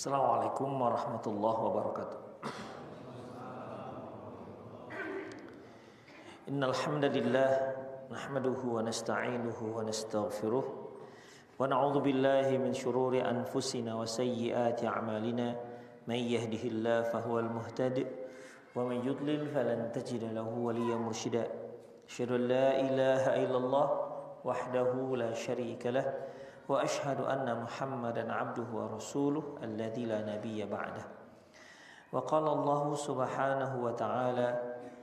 Assalamualaikum warahmatullahi wabarakatuh. Innal hamdalillah nahmaduhu wa nasta'inuhu wa nastaghfiruh wa na'udzu billahi min shururi anfusina wa sayyiati a'malina may yahdihillahu fahuwal muhtadi wa may yudlil falan tajida lahu waliyyan mursyida. Asyhadu an la ilaha illallah wahdahu la syarika lah wa ashhadu anna Muhammadan abduhu wa rasuluh alladzi la nabiyya ba'dah. Wa qala Allah subhanahu wa ta'ala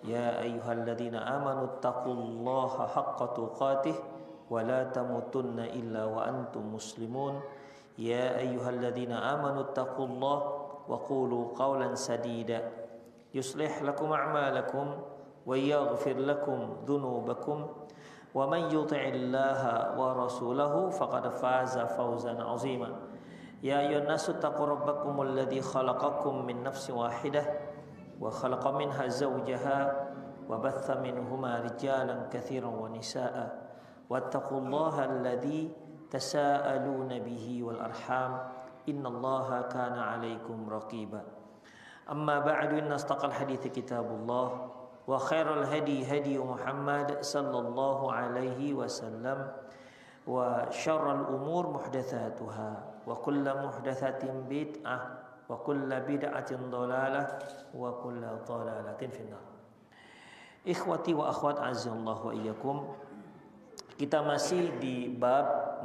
ya ayyuhalladzina amanu taqullaha haqqa tuqatih wa la tamutunna illa wa antum muslimun. Ya ayyuhalladzina amanu taqullaha wa qulu qawlan sadida yuslih lakum a'malakum wa yaghfir lakum dhunubakum wa man yuti'illaha wa rasulahu faqad faza fawzan 'azima. Ya ayyuhan nasu taqu rabbakumul ladzi khalaqakum min nafsin wahidah wa khalaqa minha zawjaha wa batha minhuma rijalan katsiran wa nisaa'a wattaqullaha alladzi tasaaluna bihi wal arham innallaha kana 'alaikum raqiba. Amma ba'du, inna astaqal hadithi kitabullah wa khairal hadi hadi Muhammad sallallahu alaihi wasallam wa syarrul umur muhdatsatuha wa kullu muhdatsatin bid'ah wa kullu bid'atin dhalalah wa kullu dhalalatin finnar. Ikhwati wa akhwat azallahu wa iyyakum. Kita masih di bab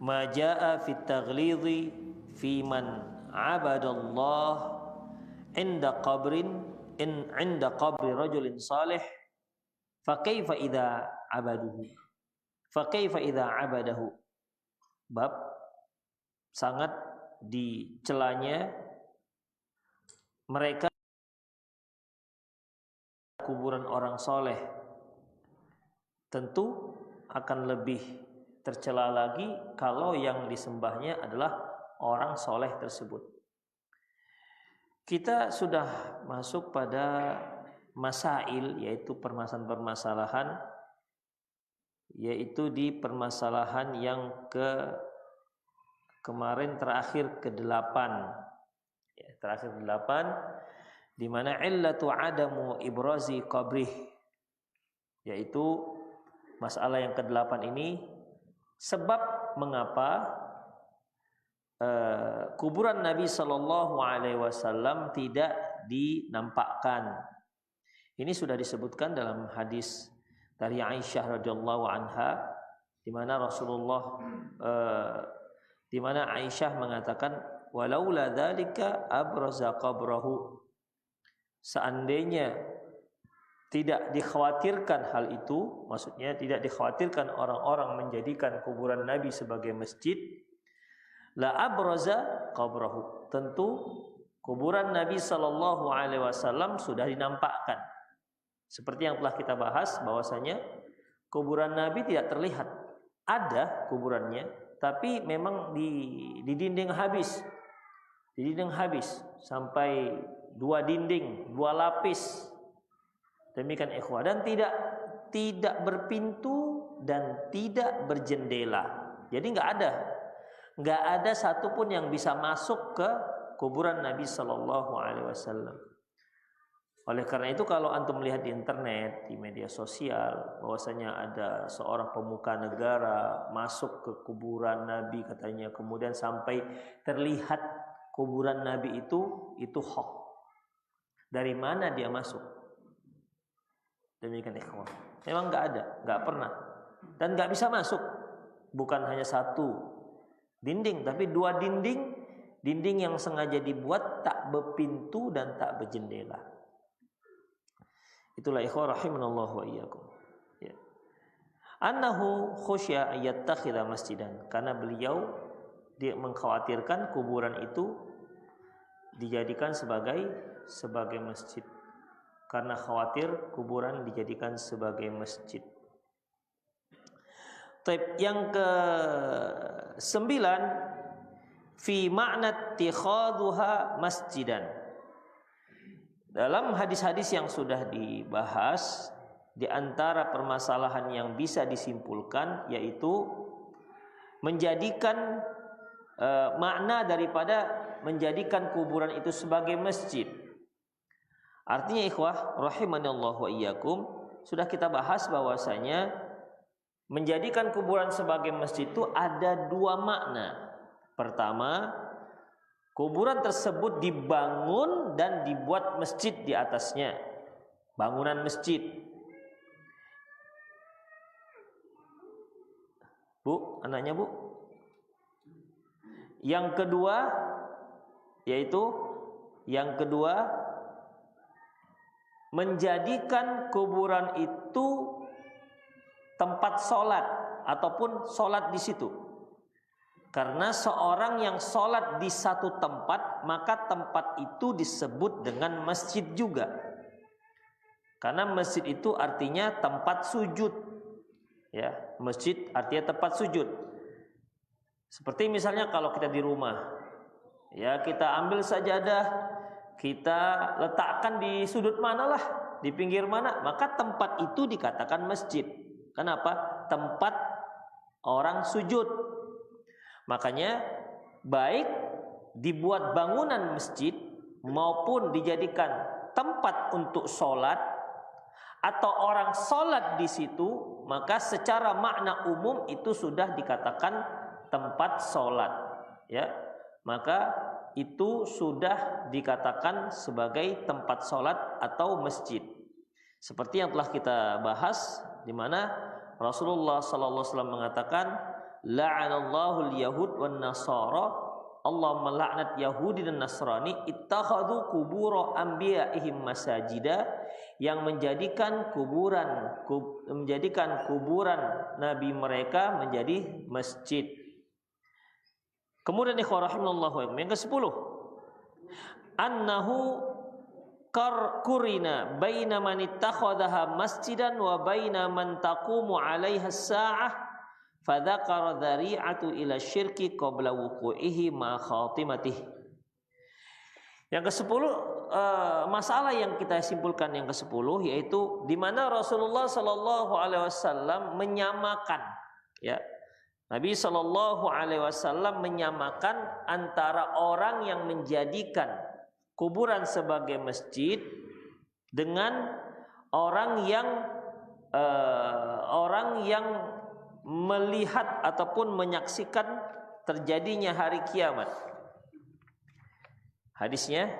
majaa fit taghlidhi fi man 'abadallah inda qabri rajulin salih fa kaifa idza abadahu. Bab sangat dicelanya mereka kuburan orang soleh. Tentu akan lebih tercela lagi kalau yang disembahnya adalah orang soleh tersebut. Kita sudah masuk pada masail, yaitu permasalahan-permasalahan, yaitu di permasalahan yang kemarin terakhir ke-8, ya, terakhir ke-8, di mana illatu adamu ibrazi qabrih, yaitu masalah yang ke-8 ini sebab mengapa kuburan Nabi Sallallahu Alaihi Wasallam tidak dinampakkan. Ini sudah disebutkan dalam hadis dari Aisyah radhiyallahu anha, di mana di mana Aisyah mengatakan, walaula dzalika abraza qabrahu. Seandainya tidak dikhawatirkan hal itu, maksudnya tidak dikhawatirkan orang-orang menjadikan kuburan Nabi sebagai masjid, la abraza qabrahu. Tentu kuburan Nabi sallallahu alaihi wasallam sudah dinampakkan. Seperti yang telah kita bahas bahwasanya kuburan Nabi tidak terlihat. Ada kuburannya, tapi memang di dinding habis. Di dinding habis sampai 2 dinding, 2 lapis. Demikian ikhwah, dan tidak berpintu dan tidak berjendela. Jadi enggak ada satupun yang bisa masuk ke kuburan Nabi Sallallahu Alaihi Wasallam. Oleh karena itu, kalau antum melihat di internet, di media sosial, bahwasanya ada seorang pemuka negara masuk ke kuburan Nabi katanya, kemudian sampai terlihat kuburan Nabi itu hoax. Dari mana dia masuk? Demikian ikhwan. Memang enggak ada, enggak pernah, dan enggak bisa masuk. Bukan hanya 1 dinding, tapi 2 dinding yang sengaja dibuat tak berpintu dan tak berjendela. Itulah ikhwah rahimanallahu wa iyyakum, ya. Annahu khusya ayattakhidha masjidan, karena beliau dia mengkhawatirkan kuburan itu dijadikan sebagai masjid, karena khawatir kuburan dijadikan sebagai masjid. Yang ke-9, fi ma'na ittikhadhuha masjidan. Dalam hadis-hadis yang sudah dibahas, di antara permasalahan yang bisa disimpulkan yaitu menjadikan makna daripada menjadikan kuburan itu sebagai masjid. Artinya ikhwah rahimanallahu wa iyyakum, sudah kita bahas bahwasanya menjadikan kuburan sebagai masjid itu ada dua makna. Pertama, kuburan tersebut dibangun dan dibuat masjid di atasnya, bangunan masjid. Bu, anaknya bu. Yang kedua, menjadikan kuburan itu tempat sholat ataupun sholat di situ. Karena seorang yang sholat di satu tempat, maka tempat itu disebut dengan masjid juga. Karena masjid itu artinya tempat sujud. Ya, masjid artinya tempat sujud. Seperti misalnya kalau kita di rumah, ya kita ambil sajadah, kita letakkan di sudut manalah, di pinggir mana, maka tempat itu dikatakan masjid. Kenapa? Tempat orang sujud. Makanya baik dibuat bangunan masjid maupun dijadikan tempat untuk sholat atau orang sholat di situ, maka secara makna umum itu sudah dikatakan tempat sholat, ya. Maka itu sudah dikatakan sebagai tempat sholat atau masjid. Seperti yang telah kita bahas, di mana Rasulullah sallallahu alaihi wasallam mengatakan, la'anallahu al-yahud wan nasara, Allah melaknat Yahudi dan Nasrani, ittakhadhu qubur anbiya'ihim masajida, yang menjadikan kuburan nabi mereka menjadi masjid. Kemudian ikhwah rahimallahu yang ke-10, annahu kurina baina man ittakhadhaha masjidan wa baina man taqumu 'alaiha as-sa'ah, fadzakara dzari'atu ila syirki qabla wuqu'ihi ma khatimatihi. Yang ke-10, masalah yang kita simpulkan yang ke-10 yaitu di mana Rasulullah sallallahu alaihi wasallam menyamakan, ya. Nabi sallallahu alaihi wasallam menyamakan antara orang yang menjadikan kuburan sebagai masjid dengan orang yang melihat ataupun menyaksikan terjadinya hari kiamat. Hadisnya,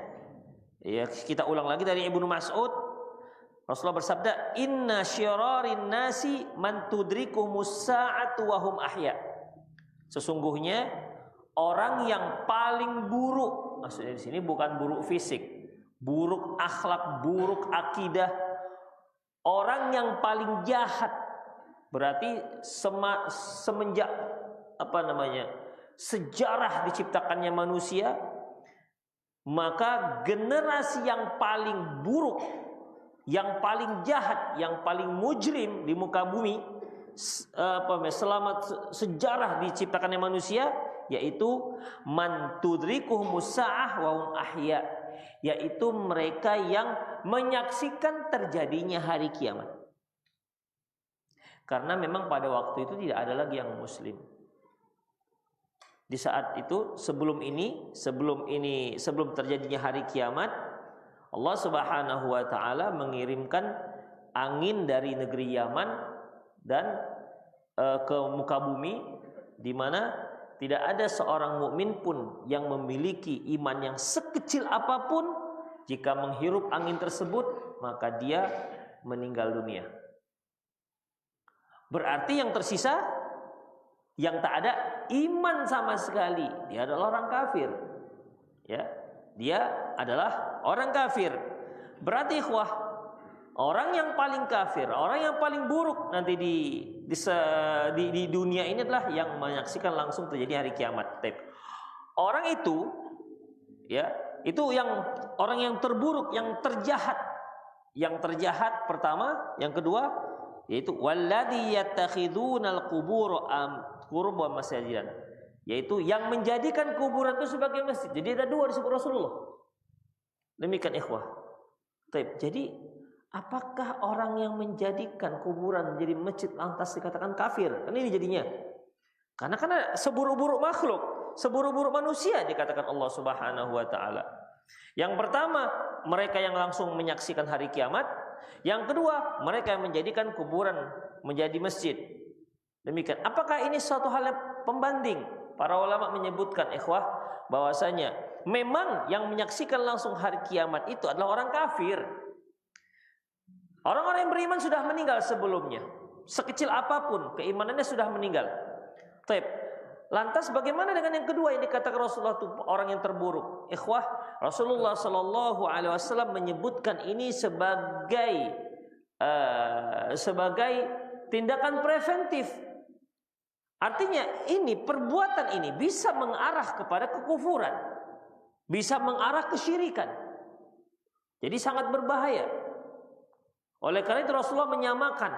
ya kita ulang lagi dari Ibnu Mas'ud. Rasulullah bersabda, inna syirarin nasi man tudrikumus sa'atu wa hum ahya. Sesungguhnya orang yang paling buruk, maksudnya di sini bukan buruk fisik, buruk akhlak, buruk akidah, orang yang paling jahat. Berarti semenjak sejarah diciptakannya manusia, maka generasi yang paling buruk, yang paling jahat, yang paling mujrim di muka bumi selama sejarah diciptakannya manusia, yaitu man tudrikuhumus sa'ah wa hum ahya, yaitu mereka yang menyaksikan terjadinya hari kiamat. Karena memang pada waktu itu tidak ada lagi yang muslim. Di saat itu sebelum terjadinya hari kiamat, Allah Subhanahu wa taala mengirimkan angin dari negeri Yaman dan ke muka bumi, di mana tidak ada seorang mukmin pun yang memiliki iman yang sekecil apapun, jika menghirup angin tersebut maka dia meninggal dunia. Berarti yang tersisa, yang tak ada iman sama sekali, dia adalah orang kafir. Ya, dia adalah orang kafir. Berarti ikhwah, orang yang paling kafir, orang yang paling buruk nanti di dunia ini adalah yang menyaksikan langsung terjadi hari kiamat. Orang itu, ya, itu yang orang yang terburuk, yang terjahat. Yang terjahat pertama, yang kedua yaitu walladzi yattakhidunal qubur qurban masajidan, yaitu yang menjadikan kuburan itu sebagai masjid. Jadi ada dua disebut Rasulullah. Demikian ikhwah. Jadi apakah orang yang menjadikan kuburan menjadi masjid lantas dikatakan kafir? Kan ini jadinya. Karena seburuk-buruk makhluk, seburuk-buruk manusia dikatakan Allah Subhanahu wa taala. Yang pertama, mereka yang langsung menyaksikan hari kiamat. Yang kedua, mereka yang menjadikan kuburan menjadi masjid. Demikian. Apakah ini suatu hal yang pembanding? Para ulama menyebutkan ikhwah bahwasanya memang yang menyaksikan langsung hari kiamat itu adalah orang kafir. Orang-orang yang beriman sudah meninggal sebelumnya. Sekecil apapun keimanannya sudah meninggal. Taib. Lantas bagaimana dengan yang kedua yang dikatakan Rasulullah itu orang yang terburuk? Ikhwah, Rasulullah Shallallahu Alaihi Wasallam menyebutkan ini sebagai tindakan preventif. Artinya ini perbuatan ini bisa mengarah kepada kekufuran, bisa mengarah kesyirikan. Jadi sangat berbahaya. Oleh karena itu Rasulullah menyamakan,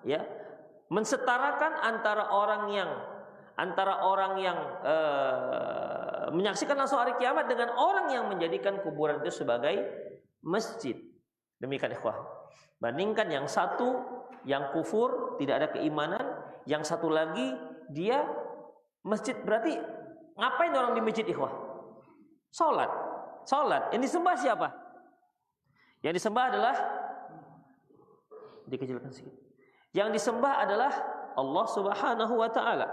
ya, mensetarakan antara orang yang menyaksikan langsung hari kiamat dengan orang yang menjadikan kuburan itu sebagai masjid. Demikian ikhwah. Bandingkan yang satu yang kufur, tidak ada keimanan, yang satu lagi dia masjid. Berarti ngapain orang di masjid ikhwah? Salat. Yang disembah siapa? Yang disembah adalah, dikecilkan sedikit. Yang disembah adalah Allah Subhanahu wa taala.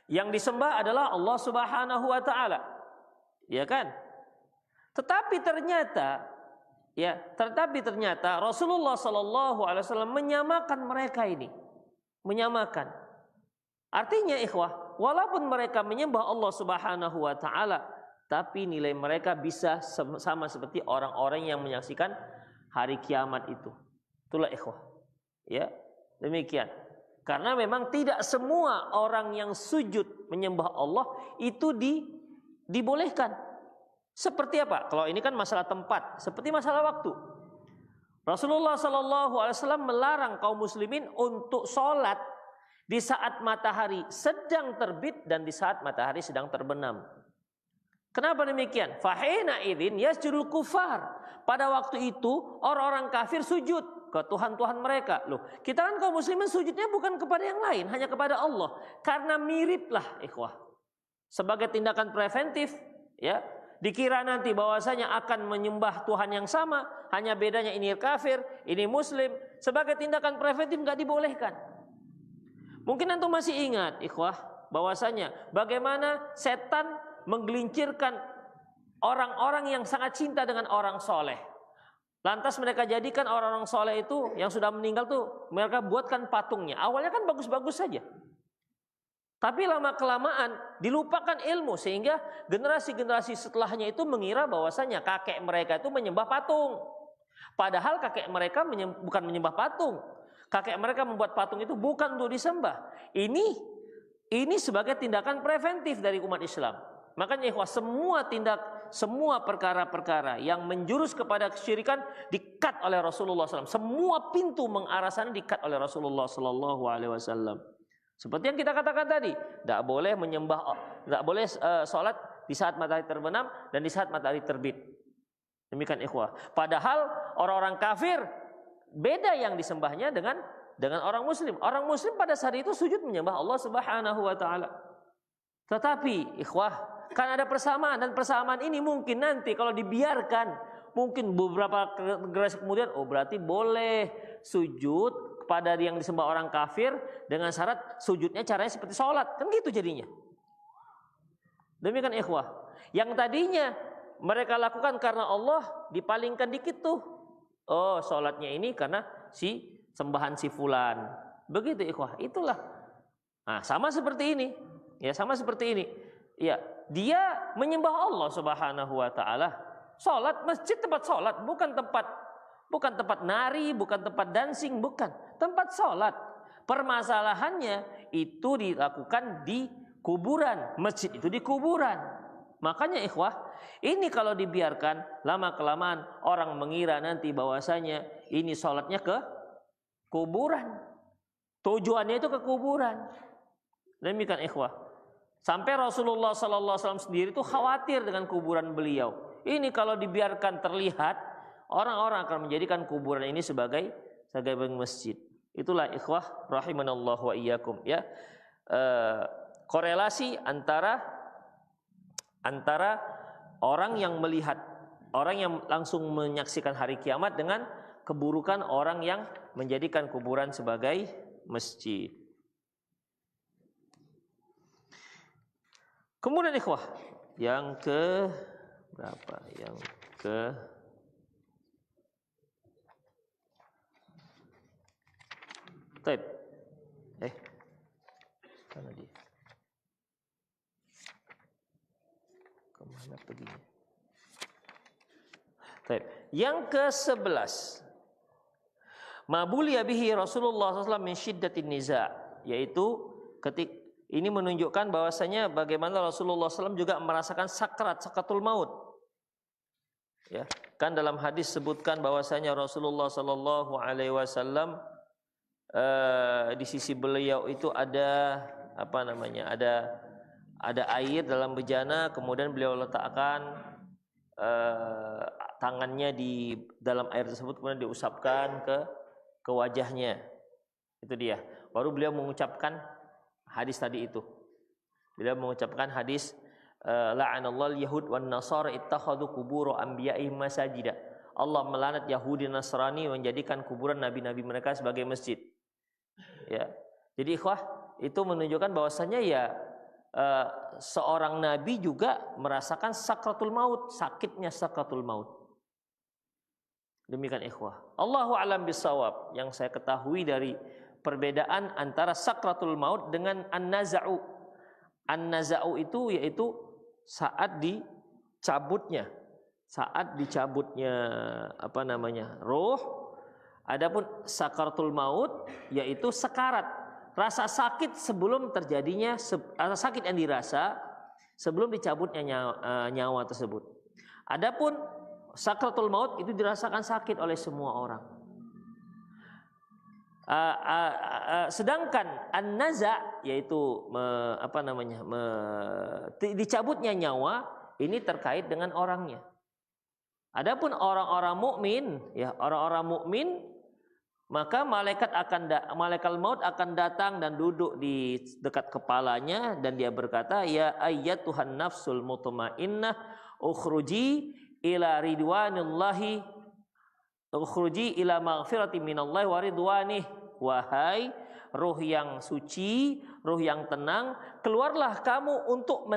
Yang disembah adalah Allah Subhanahu wa taala. Ya kan? Tetapi ternyata Rasulullah sallallahu alaihi wasallam menyamakan mereka ini. Menyamakan. Artinya ikhwah, walaupun mereka menyembah Allah Subhanahu wa taala, tapi nilai mereka bisa sama seperti orang-orang yang menyaksikan hari kiamat itu. Itulah ikhwah. Ya, demikian. Karena memang tidak semua orang yang sujud menyembah Allah itu dibolehkan. Seperti apa? Kalau ini kan masalah tempat, seperti masalah waktu. Rasulullah Shallallahu Alaihi Wasallam melarang kaum muslimin untuk sholat di saat matahari sedang terbit dan di saat matahari sedang terbenam. Kenapa demikian? Fahina idzin yasjudul kufar. Pada waktu itu orang-orang kafir sujud ke Tuhan-Tuhan mereka. Loh, kita kan kaum muslimin sujudnya bukan kepada yang lain, hanya kepada Allah. Karena miriplah ikhwah. Sebagai tindakan preventif, ya, dikira nanti bahwasanya akan menyembah Tuhan yang sama, hanya bedanya ini kafir, ini muslim. Sebagai tindakan preventif enggak dibolehkan. Mungkin antum masih ingat ikhwah bahwasanya bagaimana setan menggelincirkan orang-orang yang sangat cinta dengan orang soleh. Lantas mereka jadikan orang-orang soleh itu yang sudah meninggal tuh mereka buatkan patungnya. Awalnya kan bagus-bagus saja. Tapi lama-kelamaan dilupakan ilmu sehingga generasi-generasi setelahnya itu mengira bahwasanya kakek mereka itu menyembah patung. Padahal kakek mereka bukan menyembah patung. Kakek mereka membuat patung itu bukan untuk disembah. Ini sebagai tindakan preventif dari umat Islam. Makanya ikhwah, semua perkara-perkara yang menjurus kepada kesyirikan di-cut oleh Rasulullah SAW. Semua pintu mengarah sana di-cut oleh Rasulullah SAW. Seperti yang kita katakan tadi, tidak boleh sholat di saat matahari terbenam dan di saat matahari terbit. Demikian ikhwah. Padahal orang-orang kafir beda yang disembahnya dengan orang muslim. Orang muslim pada saat itu sujud menyembah Allah Subhanahu wa taala. Tetapi ikhwah, kan ada persamaan, dan persamaan ini mungkin nanti kalau dibiarkan, mungkin beberapa generasi kemudian, oh berarti boleh sujud kepada yang disembah orang kafir dengan syarat sujudnya caranya seperti sholat, kan gitu jadinya. Demikian ikhwah. Yang tadinya mereka lakukan karena Allah, dipalingkan dikit tuh. Oh sholatnya ini karena si sembahan si fulan. Begitu ikhwah, itulah. Nah sama seperti ini. Ya sama seperti ini. Ya, dia menyembah Allah Subhanahu wa taala. Salat, masjid tempat salat, bukan tempat nari, bukan tempat dancing, bukan. Tempat salat. Permasalahannya itu dilakukan di kuburan, masjid itu di kuburan. Makanya ikhwah, ini kalau dibiarkan lama-kelamaan orang mengira nanti bahwasanya ini salatnya ke kuburan. Tujuannya itu ke kuburan. Demikian ikhwah. Sampai Rasulullah SAW sendiri itu khawatir dengan kuburan beliau. Ini kalau dibiarkan terlihat, orang-orang akan menjadikan kuburan ini sebagai masjid. Itulah ikhwah rahimanallahu wa iyyakum ya. Korelasi antara orang yang melihat, orang yang langsung menyaksikan hari kiamat dengan keburukan orang yang menjadikan kuburan sebagai masjid. Kemudian ikhwah, yang ke berapa? Yang ke Taib. Mana dia? Kemana perginya? Taib. Yang ke-11. Mabuliya bihi Rasulullah SAW min syiddatin niza', yaitu ini menunjukkan bahwasanya bagaimana Rasulullah SAW juga merasakan sakratul maut. Ya, kan dalam hadis sebutkan bahwasanya Rasulullah SAW di sisi beliau itu ada ada air dalam bejana, kemudian beliau letakkan tangannya di dalam air tersebut, kemudian diusapkan ke wajahnya. Itu dia. Baru beliau mengucapkan hadis tadi itu. Beliau mengucapkan hadis la'anallahu al-yahud wan nasara ittakhadhu qubur anbiya'ihim masajida. Allah melaknat Yahudi Nasrani menjadikan kuburan nabi-nabi mereka sebagai masjid. Ya. Jadi ikhwah, itu menunjukkan bahwasanya ya seorang nabi juga merasakan sakratul maut, sakitnya sakratul maut. Demikian ikhwah. Allahu a'lam bissawab. Yang saya ketahui dari perbedaan antara sakratul maut dengan an-naza'u. An-naza'u itu yaitu saat dicabutnya roh. Adapun sakratul maut yaitu sekarat, rasa sakit sebelum terjadinya, rasa sakit yang dirasa sebelum dicabutnya nyawa tersebut. Adapun sakratul maut itu dirasakan sakit oleh semua orang. Sedangkan an-naza' yaitu dicabutnya nyawa, ini terkait dengan orangnya. Adapun orang-orang mukmin, maka malaikat maut akan datang dan duduk di dekat kepalanya, dan dia berkata, ya ayyatuhan nafsul mutmainnah ukhruji ila ridwanillahi, ukhruji ila maghfirati minallahi wa ridwanih. Wahai ruh yang suci, ruh yang tenang, keluarlah kamu untuk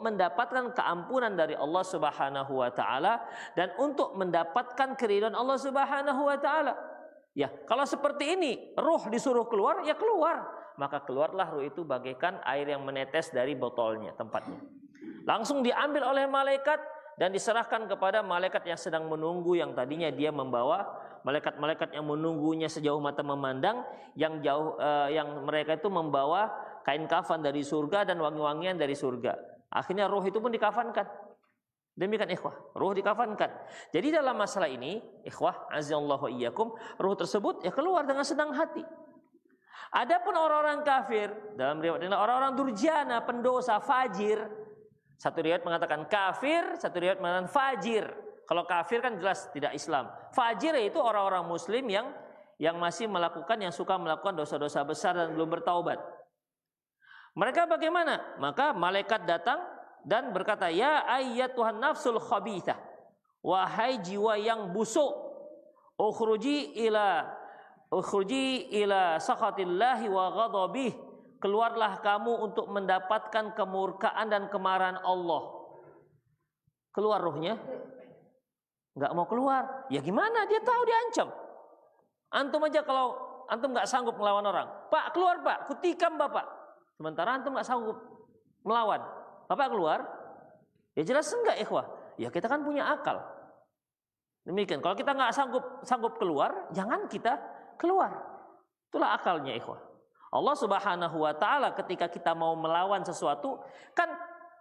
mendapatkan keampunan dari Allah Subhanahu wa taala dan untuk mendapatkan keridhaan Allah Subhanahu wa taala. Ya, kalau seperti ini, ruh disuruh keluar, ya keluar. Maka keluarlah ruh itu bagaikan air yang menetes dari botolnya, tempatnya. Langsung diambil oleh malaikat dan diserahkan kepada malaikat yang sedang menunggu, yang tadinya dia membawa malaikat-malaikat yang menunggunya sejauh mata memandang, yang mereka itu membawa kain kafan dari surga dan wangi-wangian dari surga. Akhirnya ruh itu pun dikafankan. Demikian ikhwah, ruh dikafankan. Jadi dalam masalah ini, ikhwah azallahu iyyakum, ruh tersebut ya keluar dengan senang hati. Adapun orang-orang kafir, dalam riwayat ini orang-orang durjana, pendosa, fajir. Satu riwayat mengatakan kafir, satu riwayat mengatakan fajir. Kalau kafir kan jelas tidak Islam. Fajir itu orang-orang muslim yang masih yang suka melakukan dosa-dosa besar dan belum bertaubat. Mereka bagaimana? Maka malaikat datang dan berkata, ya ayyatuhan nafsul khabithah, wahai jiwa yang busuk, ukhruji ila sakhatillahi wa ghadabih, keluarlah kamu untuk mendapatkan kemurkaan dan kemarahan Allah. Keluar ruhnya? Enggak mau keluar. Ya gimana? Dia tahu diancam. Antum aja kalau antum enggak sanggup melawan orang, Pak keluar Pak, kutikam Bapak. Sementara antum enggak sanggup melawan, Bapak keluar? Ya jelas enggak ikhwah. Ya kita kan punya akal. Demikian. Kalau kita enggak sanggup keluar, jangan kita keluar. Itulah akalnya ikhwah. Allah Subhanahu wa taala ketika kita mau melawan sesuatu, kan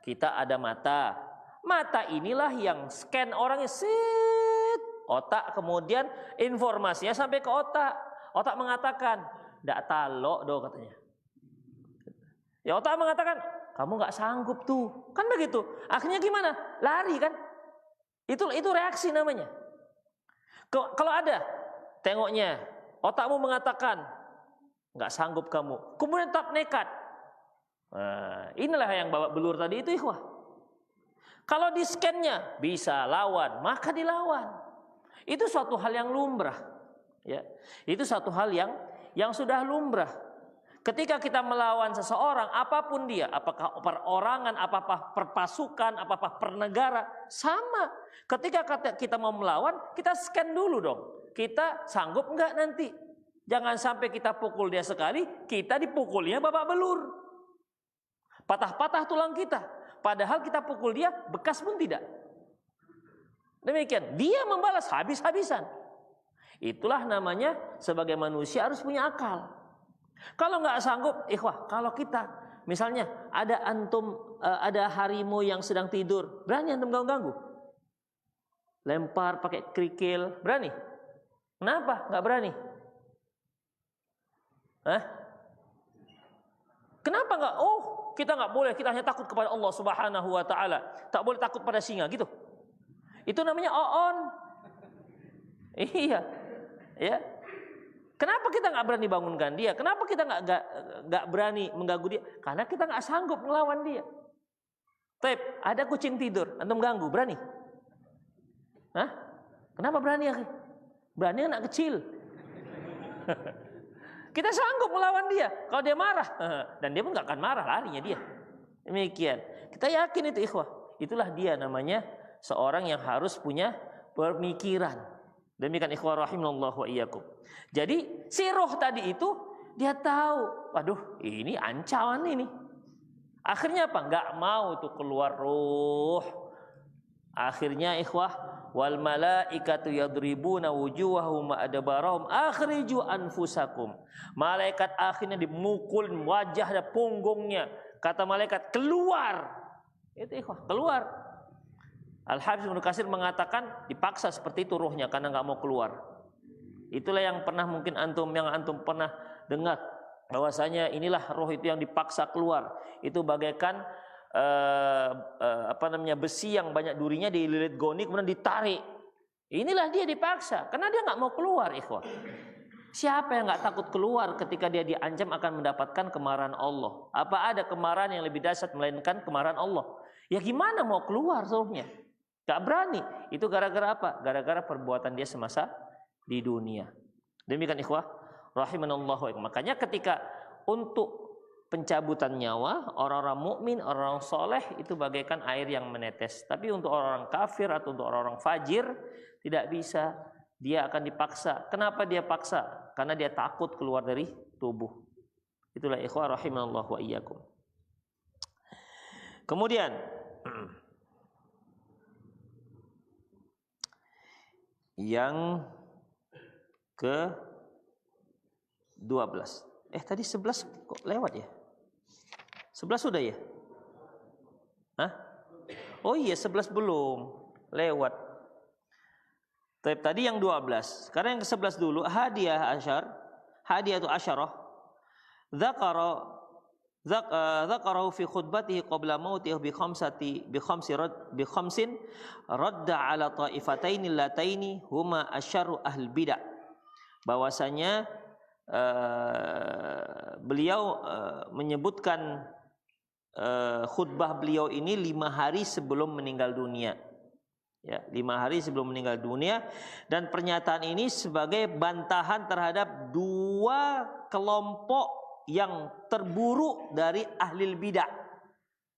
kita ada mata. Mata inilah yang scan orangnya, otak kemudian informasinya sampai ke otak. Otak mengatakan, "Ndak talok do," katanya. Ya otak mengatakan, "Kamu nggak sanggup tuh." Kan begitu. Akhirnya gimana? Lari kan? Itu reaksi namanya. Kalau ada tengoknya Otakmu mengatakan nggak sanggup kamu, kemudian tetap nekat. Nah, inilah yang babak belur tadi itu, ikhwah. Kalau di scan-nya bisa lawan, maka dilawan. Itu suatu hal yang lumrah, ya. Itu suatu hal yang sudah lumrah. Ketika kita melawan seseorang, apapun dia, apakah perorangan, apakah perpasukan, apakah pernegara, sama. Ketika kita mau melawan, kita scan dulu dong. Kita sanggup enggak nanti? Jangan sampai kita pukul dia sekali, kita dipukulnya babak belur. Patah-patah tulang kita. Padahal kita pukul dia, bekas pun tidak. Demikian, dia membalas habis-habisan. Itulah namanya sebagai manusia harus punya akal. Kalau nggak sanggup, ikhwah, kalau kita misalnya ada harimau yang sedang tidur, berani antum ganggu? Lempar pakai kerikil, berani? Kenapa nggak berani? Kenapa nggak? Oh, kita nggak boleh, kita hanya takut kepada Allah Subhanahu Wa Taala, tak boleh takut pada singa gitu. Itu namanya oon. Iya, ya. Kenapa kita nggak berani bangunkan dia? Kenapa kita nggak berani mengganggu dia? Karena kita nggak sanggup melawan dia. Tep, ada kucing tidur, antum ganggu, berani? Kenapa berani ya? Berani anak kecil. Kita sanggup melawan dia. Kalau dia marah, dan dia pun nggak akan marah, larinya dia. Demikian. Kita yakin itu, ikhwah. Itulah dia namanya seorang yang harus punya pemikiran. Demikian, ikhwah rahimallahu wa iyyakum. Jadi si roh tadi itu dia tahu, waduh ini ancaman ini. Akhirnya apa? Nggak mau tuh keluar roh. Akhirnya, ikhwah, wal malaikatu yadribuna wujuhahum adbarahum akhriju anfusakum. Malaikat akhirnya dimukul wajah dan punggungnya. Kata malaikat, keluar. Itu, ikhwah, keluar. Al-Hafiz Ibnu Katsir mengatakan dipaksa seperti itu rohnya karena nggak mau keluar. Itulah yang mungkin antum pernah dengar bahwasanya inilah roh itu yang dipaksa keluar. Itu bagaikan besi yang banyak durinya dililit goni kemudian ditarik. Inilah dia dipaksa karena dia nggak mau keluar, ikhwah. Siapa yang nggak takut keluar ketika dia diancam akan mendapatkan kemarahan Allah? Apa ada kemarahan yang lebih dahsyat melainkan kemarahan Allah? Ya gimana mau keluar rohnya? Gak berani. Itu gara-gara apa? Gara-gara perbuatan dia semasa di dunia. Demikian, ikhwah rahimanallahu. Makanya ketika untuk pencabutan nyawa, orang-orang mukmin, orang-orang soleh itu bagaikan air yang menetes. Tapi untuk orang-orang kafir atau untuk orang-orang fajir tidak bisa. Dia akan dipaksa. Kenapa dia paksa? Karena dia takut keluar dari tubuh. Itulah, ikhwah rahimanallahu wa iyyakum. Kemudian yang ke-12. Tadi 11 kok lewat ya? 11 sudah ya? Oh iya, 11 belum. Lewat. Tadi yang 12. Sekarang yang ke-11 dulu. Hadiyatu asyarah. Dzakarahu fi khutbatihi qabla mautihi bi khamsin radda ala ta'ifataini allataini huma asyarru ahli bidah. Bahwasanya beliau menyebutkan khutbah beliau ini 5 hari sebelum meninggal dunia. Ya, 5 hari sebelum meninggal dunia, dan pernyataan ini sebagai bantahan terhadap 2 kelompok yang terburuk dari ahli bidah.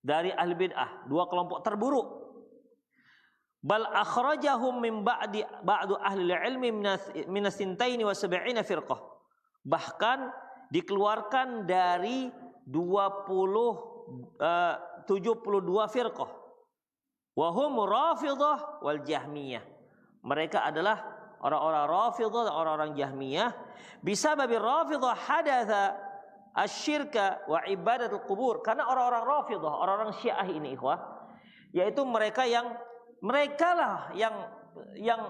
Dari ahli bid'ah, 2 kelompok terburuk. Bal akhrajahum min ba'du ahli ilmi min as-sintaini wa sab'ina firqah. Bahkan dikeluarkan dari 72 firqah. Wa hum Rafidhah wal Jahmiyah. Mereka adalah orang-orang Rafidhah dan orang-orang Jahmiyah. Bisababi Rafidhah hadatha asyirka wa ibadatul qubur. Karena orang-orang Rafidhah, orang-orang Syiah ini, ikhwah, yaitu mereka lah yang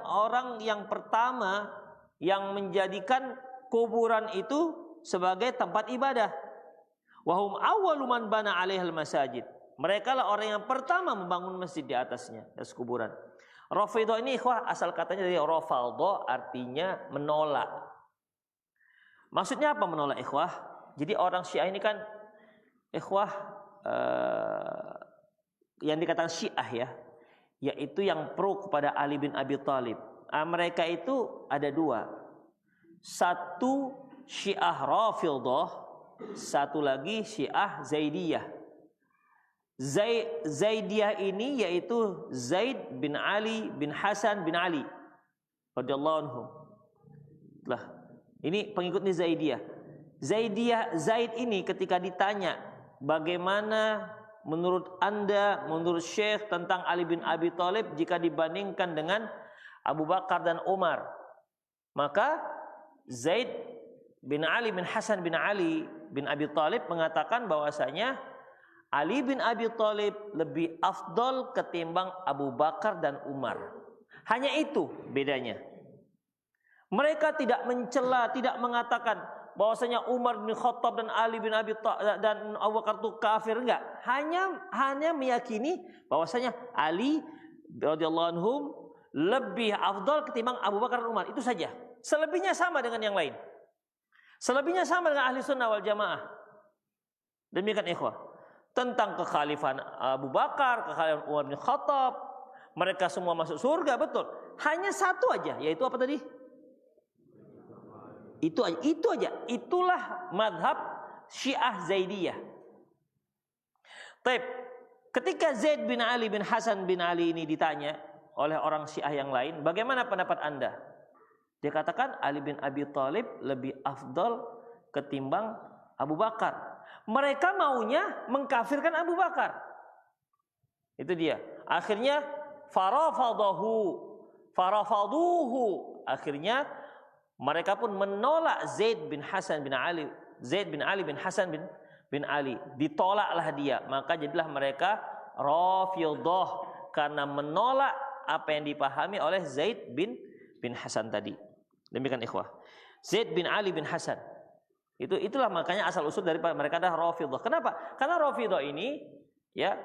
orang yang pertama yang menjadikan kuburan itu sebagai tempat ibadah. Wa hum awwalu man bana 'alaihal masajid. Mereka lah orang yang pertama membangun masjid di atasnya, atas kuburan. Rafidhah ini, ikhwah, asal katanya dari rafadha, artinya menolak. Maksudnya apa menolak ikhwah? Jadi orang Syiah ini kan ikhwah yang dikatakan Syiah ya, yaitu yang pro kepada Ali bin Abi Thalib. Mereka itu ada dua. Satu Syiah Rafidhah, satu lagi Syiah Zaidiyah. Zaidiyah ini yaitu Zaid bin Ali bin Hasan bin Ali radhiyallahu anhu. Lah, ini pengikutnya Zaidiyah. Zaid ini ketika ditanya bagaimana menurut Anda, menurut Syekh tentang Ali bin Abi Thalib jika dibandingkan dengan Abu Bakar dan Umar, maka Zaid bin Ali bin Hasan bin Ali bin Abi Thalib mengatakan bahwasanya Ali bin Abi Thalib lebih afdol ketimbang Abu Bakar dan Umar. Hanya itu bedanya. Mereka tidak mencela, tidak mengatakan bahwasanya Umar bin Khattab dan Ali bin Abi Thalib dan Abu Bakar itu kafir, enggak. Hanya meyakini bahwasanya Ali radhiyallahu anhum lebih afdal ketimbang Abu Bakar dan Umar. Itu saja. Selebihnya sama dengan yang lain. Selebihnya sama dengan ahli sunnah wal jamaah. Demikian ikhwah. Tentang kekhalifahan Abu Bakar, kekhalifahan Umar bin Khattab, mereka semua masuk surga, betul. Hanya satu aja, yaitu apa tadi? Itu aja. Itulah madhab Syiah Zaidiyah. Taib. Ketika Zaid bin Ali bin Hasan bin Ali ini ditanya oleh orang Syiah yang lain, bagaimana pendapat Anda? Dia katakan Ali bin Abi Thalib lebih afdal ketimbang Abu Bakar. Mereka maunya mengkafirkan Abu Bakar. Itu dia. Akhirnya farafaduhu. Akhirnya mereka pun menolak Zaid bin Ali bin Hasan bin Ali. Ditolaklah dia. Maka jadilah mereka Rafidhah karena menolak apa yang dipahami oleh Zaid bin Hasan tadi. Demikian ikhwah. Zaid bin Ali bin Hasan. Itulah makanya asal usul dari mereka adalah Rafidhah. Kenapa? Karena Rafidhah ini ya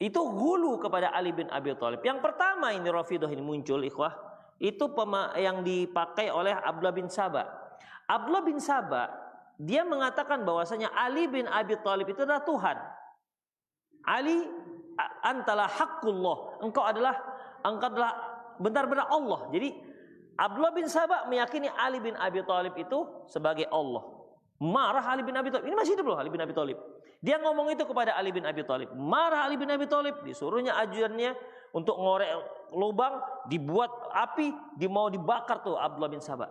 itu hulu kepada Ali bin Abi Thalib. Yang pertama ini Rafidhah ini muncul ikhwah, itu yang dipakai oleh Abdullah bin Saba. Abdullah bin Saba dia mengatakan bahwasanya Ali bin Abi Thalib itu adalah Tuhan. Ali antala haqqullah. Engkau adalah benar-benar Allah. Jadi Abdullah bin Saba meyakini Ali bin Abi Thalib itu sebagai Allah. Marah Ali bin Abi Thalib. Ini masih hidup loh Ali bin Abi Thalib. Dia ngomong itu kepada Ali bin Abi Thalib. Marah Ali bin Abi Thalib. Disuruhnya ajuannya untuk ngorek lubang. Dibuat api. Mau dibakar tuh Abdullah bin Saba.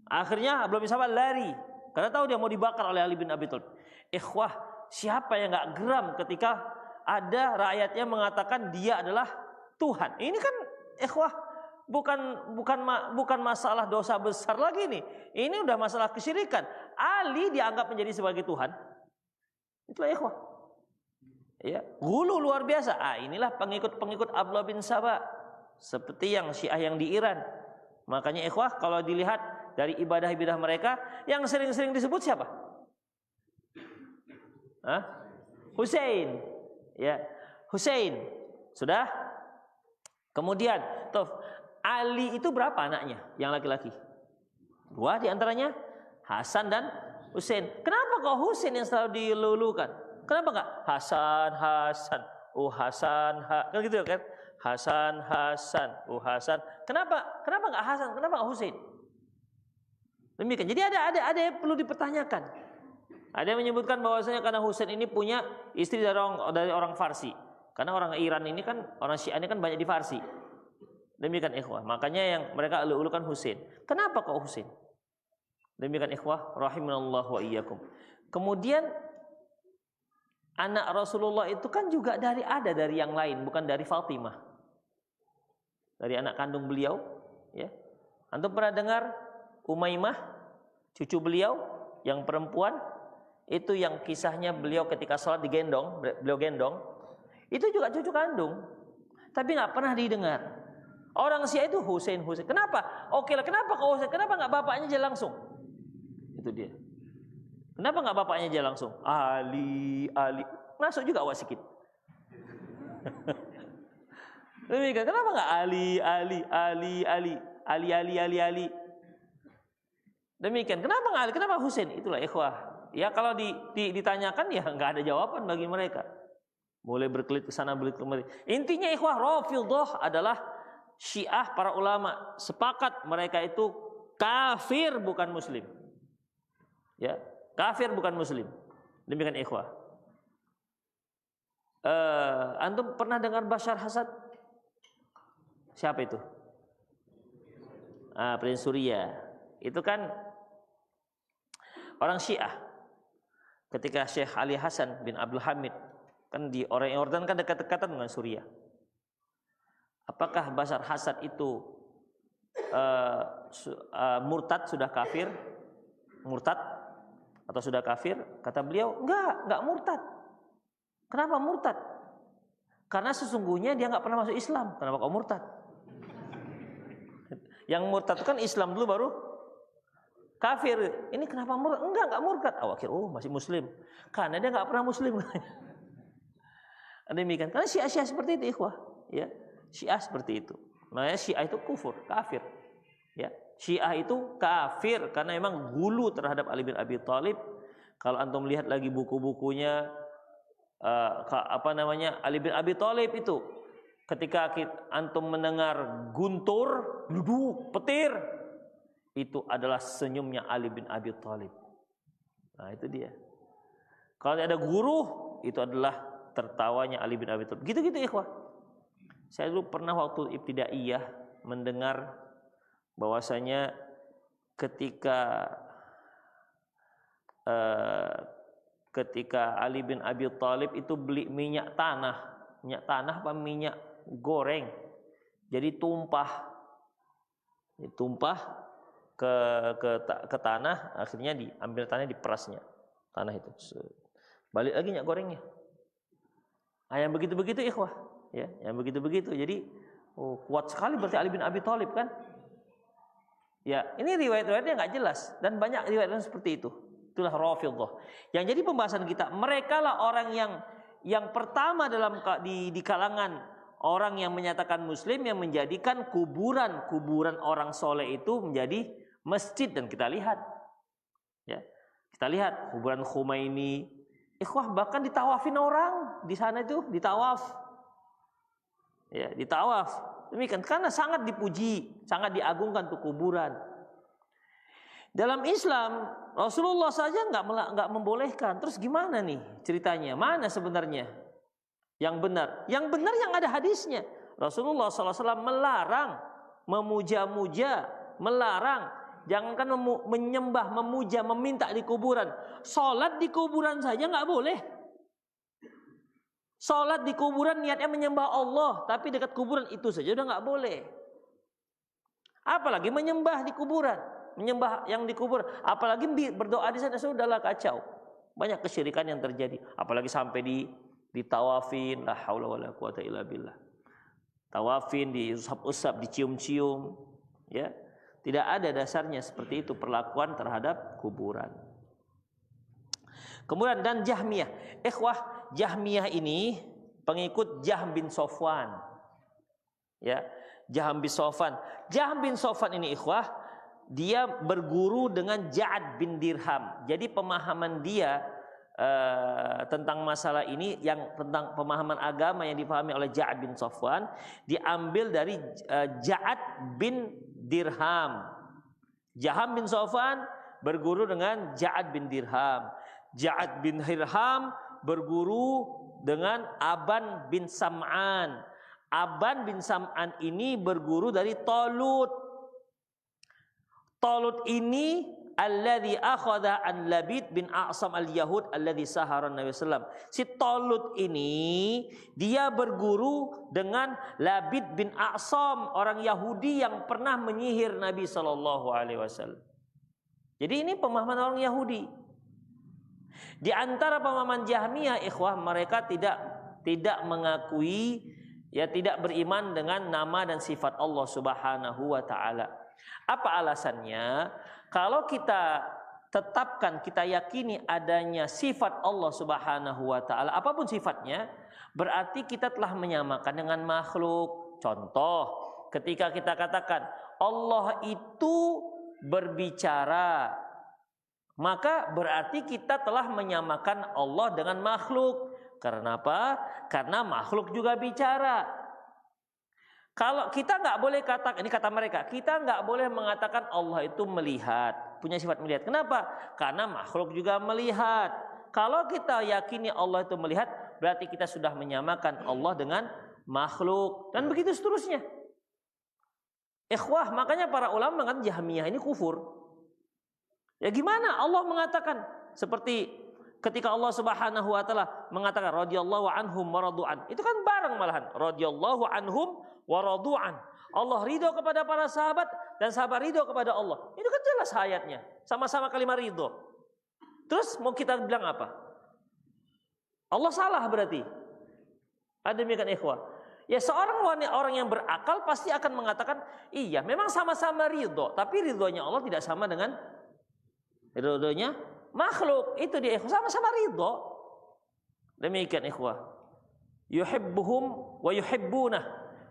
Akhirnya Abdullah bin Saba lari. Karena tahu dia mau dibakar oleh Ali bin Abi Thalib. Ikhwah, siapa yang gak geram ketika ada rakyatnya mengatakan dia adalah Tuhan. Ini kan ikhwah bukan masalah dosa besar lagi nih. Ini udah masalah kesyirikan. Ali dianggap menjadi sebagai Tuhan. Itulah ikhwah. Ya, gulu luar biasa. Inilah pengikut Abdullah bin Saba. Seperti yang Syiah yang di Iran. Makanya ikhwah kalau dilihat dari ibadah-ibadah mereka yang sering-sering disebut siapa? Hussein. Ya, Hussein. Sudah? Kemudian, Ali itu berapa anaknya yang laki-laki? 2 diantaranya Hasan dan Hussein. Kenapa kok Hussein yang selalu dilulukan? Kenapa enggak Hasan? Hasan, kan gitu kan? Hasan, Hasan. Kenapa enggak Hasan? Kenapa enggak Hussein? Demikian. Jadi ada yang perlu dipertanyakan. Ada yang menyebutkan bahwasanya karena Hussein ini punya istri dari orang Farsi. Karena orang Iran ini kan, orang Syiah ini kan banyak di Farsi. Demikian ikhwah. Makanya yang mereka ulu-ulukan Hussein. Kenapa kok Hussein? Demikian ikhwah rahimanallah wa iyyakum. Kemudian anak Rasulullah itu kan juga dari yang lain, bukan dari Fatimah. Dari anak kandung beliau, ya. Antum pernah dengar Umaymah, cucu beliau yang perempuan, itu yang kisahnya beliau ketika sholat beliau gendong, itu juga cucu kandung. Tapi nggak pernah didengar. Orang Syiah itu Hussein. Kenapa? Oke lah, kenapa kok Hussein? Kenapa nggak bapaknya aja langsung? Itu dia. Kenapa nggak bapaknya aja langsung? Ali. Masuk juga awak sikit. Kenapa nggak Ali? Demikian. Kenapa Ali? Kenapa Husain? Itulah ikhwah. Ya kalau ditanyakan ya nggak ada jawaban bagi mereka. Mulai berkelit ke sana berkelit kemari. Intinya ikhwah, Rafidhah adalah Syiah para ulama sepakat mereka itu kafir bukan muslim. Ya, kafir bukan muslim. Demikian ikhwah. Antum pernah dengar Bashar Assad? Siapa itu? Prince Suria. Itu kan orang Syiah. Ketika Syekh Ali Hasan bin Abdul Hamid, kan di orang Yordan kan dekat-dekatan dengan Suria. Apakah Bashar Assad itu murtad, sudah kafir? Murtad atau sudah kafir? Kata beliau, enggak murtad. Kenapa murtad? Karena sesungguhnya dia enggak pernah masuk Islam. Kenapa kok murtad? Yang murtad itu kan Islam dulu baru kafir. Ini kenapa murtad? Enggak murtad. Akhir masih muslim. Karena dia enggak pernah muslim. Demikian. Karena Syiah seperti itu, ikhwah. Ya, Syiah seperti itu. Makanya Syiah itu kafir. Ya, Syiah itu kafir karena memang gulu terhadap Ali bin Abi Thalib. Kalau antum lihat lagi buku-bukunya Ali bin Abi Thalib itu, ketika antum mendengar guntur, duduk, petir, itu adalah senyumnya Ali bin Abi Thalib. Nah, itu dia. Kalau ada guru, itu adalah tertawanya Ali bin Abi Thalib. Gitu-gitu ikhwah. Saya dulu pernah waktu ibtidaiyah mendengar bahwasanya ketika Ali bin Abi Thalib itu beli minyak tanah apa minyak goreng, jadi tumpah ke tanah, akhirnya diambil tanah, diperasnya tanah itu, balik lagi minyak gorengnya. Yang begitu-begitu ikhwah, ya, yang begitu-begitu. Jadi kuat sekali berarti Ali bin Abi Thalib kan. Ya, ini riwayat-riwayatnya nggak jelas dan banyak riwayat seperti itu. Itulah Rafidhah. Yang jadi pembahasan kita, mereka lah orang yang pertama di kalangan orang yang menyatakan muslim, yang menjadikan kuburan orang soleh itu menjadi masjid. Dan kita lihat, ya, kita lihat kuburan Khomeini, ikhwah, bahkan ditawafin orang di sana, itu ditawaf, ya, ditawaf. Demikian, karena sangat dipuji, sangat diagungkan tuh kuburan. Dalam Islam Rasulullah saja nggak membolehkan. Terus gimana nih ceritanya? Mana sebenarnya yang benar? Yang benar yang ada hadisnya. Rasulullah SAW melarang memuja-muja, melarang. Jangankan menyembah, memuja, meminta di kuburan. Salat di kuburan saja nggak boleh. Salat di kuburan niatnya menyembah Allah, tapi dekat kuburan itu saja udah nggak boleh. Apalagi menyembah di kuburan, menyembah yang dikubur, apalagi berdoa di sana, sudahlah kacau. Banyak kesyirikan yang terjadi, apalagi sampai ditawafin, la haula wala quwata illa billah. Tawafin, diusap-usap, dicium-cium, ya. Tidak ada dasarnya seperti itu perlakuan terhadap kuburan. Kemudian dan Jahmiyah. Ikhwah, Jahmiyah ini pengikut Jahm bin Safwan. Ya, Jahm bin Safwan. Jahm bin Safwan ini ikhwah, dia berguru dengan Ja'ad bin Dirham. Jadi pemahaman dia tentang masalah ini, yang tentang pemahaman agama yang dipahami oleh Ja'ad bin Safwan, diambil dari Ja'ad bin Dirham. Jahm bin Safwan berguru dengan Ja'ad bin Dirham. Ja'ad bin Dirham berguru dengan Aban bin Sam'an. Aban bin Sam'an ini berguru dari Talut. Talut ini alladzi akhadha an Labid bin A'sam al-Yahud alladzi sahara Nabi sallam. Si Talut ini dia berguru dengan Labid bin A'sam, orang Yahudi yang pernah menyihir Nabi sallallahu alaihi wasallam. Jadi ini pemahaman orang Yahudi. Di antara pemahaman Jahmiyah ikhwah, mereka tidak mengakui, ya, tidak beriman dengan nama dan sifat Allah Subhanahu wa taala. Apa alasannya? Kalau kita tetapkan, kita yakini adanya sifat Allah Subhanahu wa taala, apapun sifatnya, berarti kita telah menyamakan dengan makhluk. Contoh, ketika kita katakan Allah itu berbicara, maka berarti kita telah menyamakan Allah dengan makhluk. Karena apa? Karena makhluk juga bicara. Kalau kita nggak boleh katakan, ini kata mereka, kita nggak boleh mengatakan Allah itu melihat, punya sifat melihat. Kenapa? Karena makhluk juga melihat. Kalau kita yakini Allah itu melihat, berarti kita sudah menyamakan Allah dengan makhluk. Dan begitu seterusnya. Ikhwah, makanya para ulama mengatakan Jahmiyah ini kufur. Ya gimana Allah mengatakan seperti ketika Allah Subhanahu wa taala mengatakan radhiyallahu anhum wa radu'an. Itu kan bareng malahan. Radhiyallahu anhum wa radu'an. Allah ridho kepada para sahabat dan sahabat ridho kepada Allah. Itu kan jelas ayatnya. Sama-sama kalimat ridho. Terus mau kita bilang apa? Allah salah berarti. Ada demikian ikhwah. Ya seorang orang yang berakal pasti akan mengatakan, iya memang sama-sama ridho, tapi ridhonya Allah tidak sama dengan ridhonya makhluk. Itu dia ikhwah, sama-sama ridho. Demikian ikhwah. Yuhibbuhum wa yuhibbunah.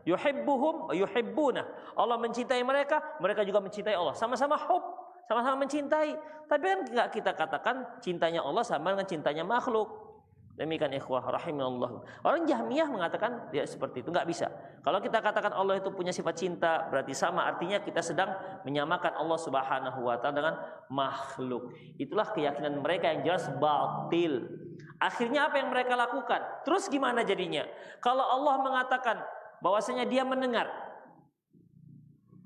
Yuhibbuhum wa yuhibbunah. Allah mencintai mereka, mereka juga mencintai Allah. Sama-sama hub, sama-sama mencintai. Tapi kan enggak kita katakan cintanya Allah sama dengan cintanya makhluk. Demikian ikhwah rahimallahu. Orang Jahmiyah mengatakan ya seperti itu, enggak bisa. Kalau kita katakan Allah itu punya sifat cinta, berarti sama, artinya kita sedang menyamakan Allah Subhanahu wa taala dengan makhluk. Itulah keyakinan mereka yang jelas batil. Akhirnya apa yang mereka lakukan? Terus gimana jadinya? Kalau Allah mengatakan bahwasanya dia mendengar,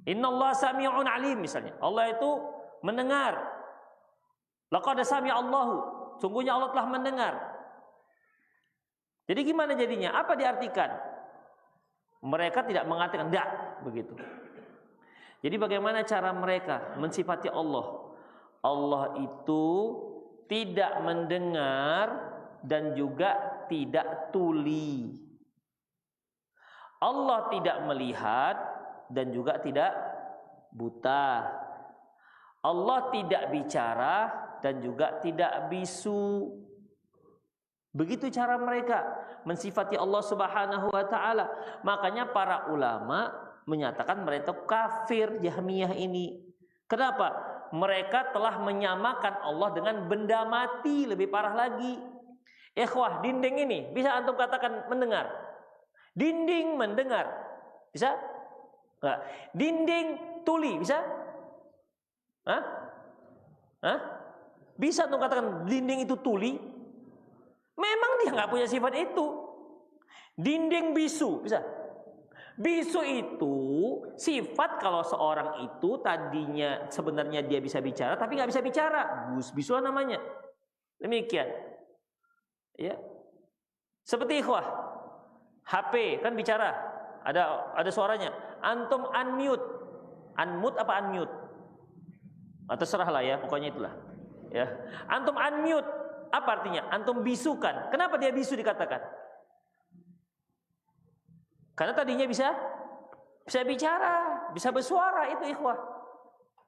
innallaha sami'un alim misalnya, Allah itu mendengar. Laqad sami'allahu, sungguhnya Allah telah mendengar. Jadi gimana jadinya? Apa diartikan? Mereka tidak mengatakan tidak begitu. Jadi bagaimana cara mereka mensifati Allah? Allah itu tidak mendengar dan juga tidak tuli. Allah tidak melihat dan juga tidak buta. Allah tidak bicara dan juga tidak bisu. Begitu cara mereka mensifati Allah Subhanahu wa taala. Makanya para ulama menyatakan mereka kafir Jahmiyah ini. Kenapa? Mereka telah menyamakan Allah dengan benda mati, lebih parah lagi. Ikhwah, dinding ini bisa antum katakan mendengar? Dinding mendengar. Bisa? Enggak. Dinding tuli bisa? Hah? Hah? Bisa antum katakan dinding itu tuli? Memang dia nggak punya sifat itu. Dinding bisu, bisa? Bisu itu sifat kalau seorang itu tadinya sebenarnya dia bisa bicara, tapi nggak bisa bicara. Bisuan namanya. Demikian. Ya. Seperti ikhwah, HP kan bicara, ada suaranya. Antum unmute, unmute apa unmute? Terserah lah ya, pokoknya itulah. Ya, antum unmute. Apa artinya? Antum bisukan. Kenapa dia bisu dikatakan? Karena tadinya bisa bicara, bisa bersuara, itu ikhwah.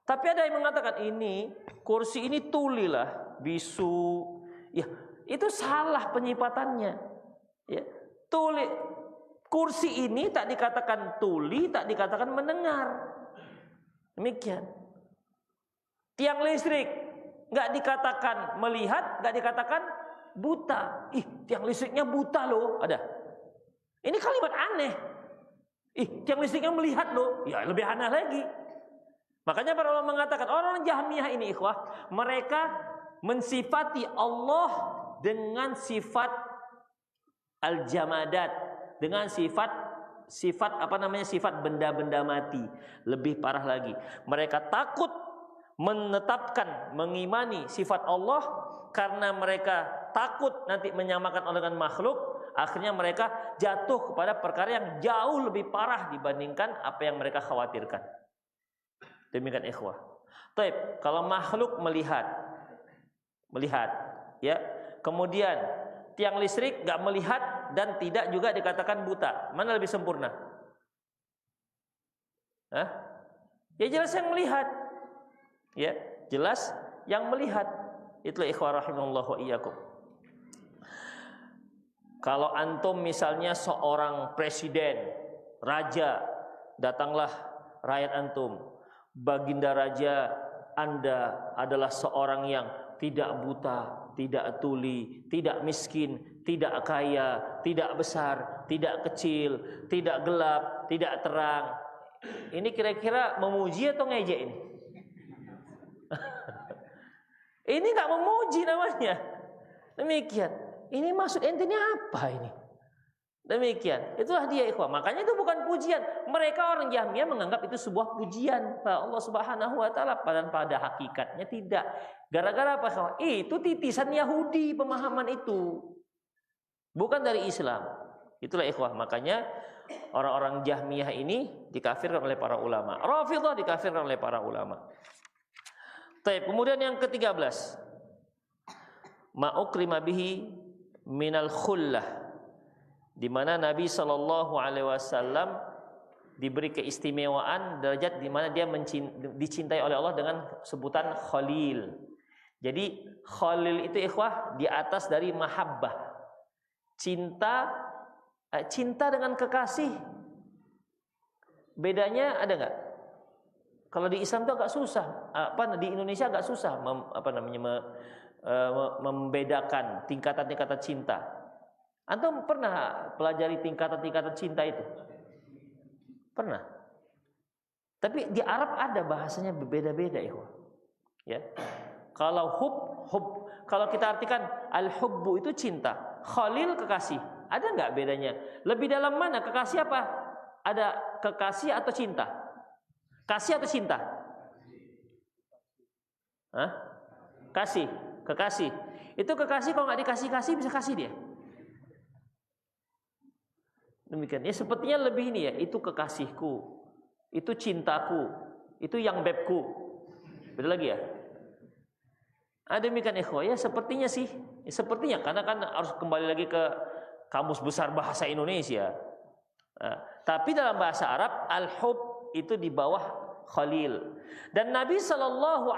Tapi ada yang mengatakan ini kursi ini tuli lah, bisu. Ya, itu salah penyifatannya. Ya, tuli. Kursi ini tak dikatakan tuli, tak dikatakan mendengar. Demikian. Tiang listrik nggak dikatakan melihat, nggak dikatakan buta. Tiang listriknya buta loh, ada. Ini kalimat aneh. Tiang listriknya melihat loh, ya lebih aneh lagi. Makanya para ulama mengatakan orang Jahmiyah ini ikhwah, mereka mensifati Allah dengan sifat al-jamadat, dengan sifat apa namanya, sifat benda-benda mati. Lebih parah lagi, mereka takut menetapkan, mengimani sifat Allah karena mereka takut nanti menyamakan Allah dengan makhluk. Akhirnya mereka jatuh kepada perkara yang jauh lebih parah dibandingkan apa yang mereka khawatirkan. Demikian ikhwah. Taib, kalau makhluk melihat, ya. Kemudian tiang listrik enggak melihat dan tidak juga dikatakan buta. Mana lebih sempurna? Hah? Ya jelas yang melihat. Ya, jelas yang melihat. Itulah ikhwah rahimallahu wa iyyakum. Kalau antum misalnya seorang presiden, raja, datanglah rakyat antum, baginda raja Anda adalah seorang yang tidak buta, tidak tuli, tidak miskin, tidak kaya, tidak besar, tidak kecil, tidak gelap, tidak terang. Ini kira-kira memuji atau ngejek ini? Ini nggak memuji namanya. Demikian. Ini maksud ente ini apa ini? Demikian. Itulah dia ikhwah. Makanya itu bukan pujian. Mereka orang Jahmiyah menganggap itu sebuah pujian pada Allah Subhanahu wa taala, padahal pada hakikatnya tidak. Gara-gara apa? Itu titisan Yahudi pemahaman itu. Bukan dari Islam. Itulah ikhwah. Makanya orang-orang Jahmiyah ini dikafirkan oleh para ulama. Rafidhah dikafirkan oleh para ulama. Baik, kemudian yang ke-13. Ma'ukrima bihi minal khullah, di mana Nabi SAW diberi keistimewaan derajat di mana dia dicintai oleh Allah dengan sebutan Khalil. Jadi Khalil itu ikhwah di atas dari mahabbah. Cinta dengan kekasih. Bedanya ada enggak? Kalau di Islam itu agak susah. Di Indonesia agak susah membedakan tingkatan-tingkatan cinta. Antum pernah pelajari tingkatan-tingkatan cinta itu? Pernah. Tapi di Arab ada bahasanya berbeda-beda, ikhwah. Ya. Kalau hub, kalau kita artikan al-hubbu itu cinta, khalil kekasih. Ada enggak bedanya? Lebih dalam mana? Kekasih apa? Ada kekasih atau cinta? Kasih atau cinta? Hah? Kasih, kekasih. Itu kekasih kalau nggak dikasih-kasih bisa kasih dia. Demikian. Ya sepertinya lebih ini ya, itu kekasihku, itu cintaku, itu yang bebku. Beda lagi ya? Ada demikian ikhwah ya, sepertinya sih. Ya, sepertinya karena kan harus kembali lagi ke Kamus Besar Bahasa Indonesia. Tapi dalam bahasa Arab al-hub itu di bawah Khalil. Dan Nabi SAW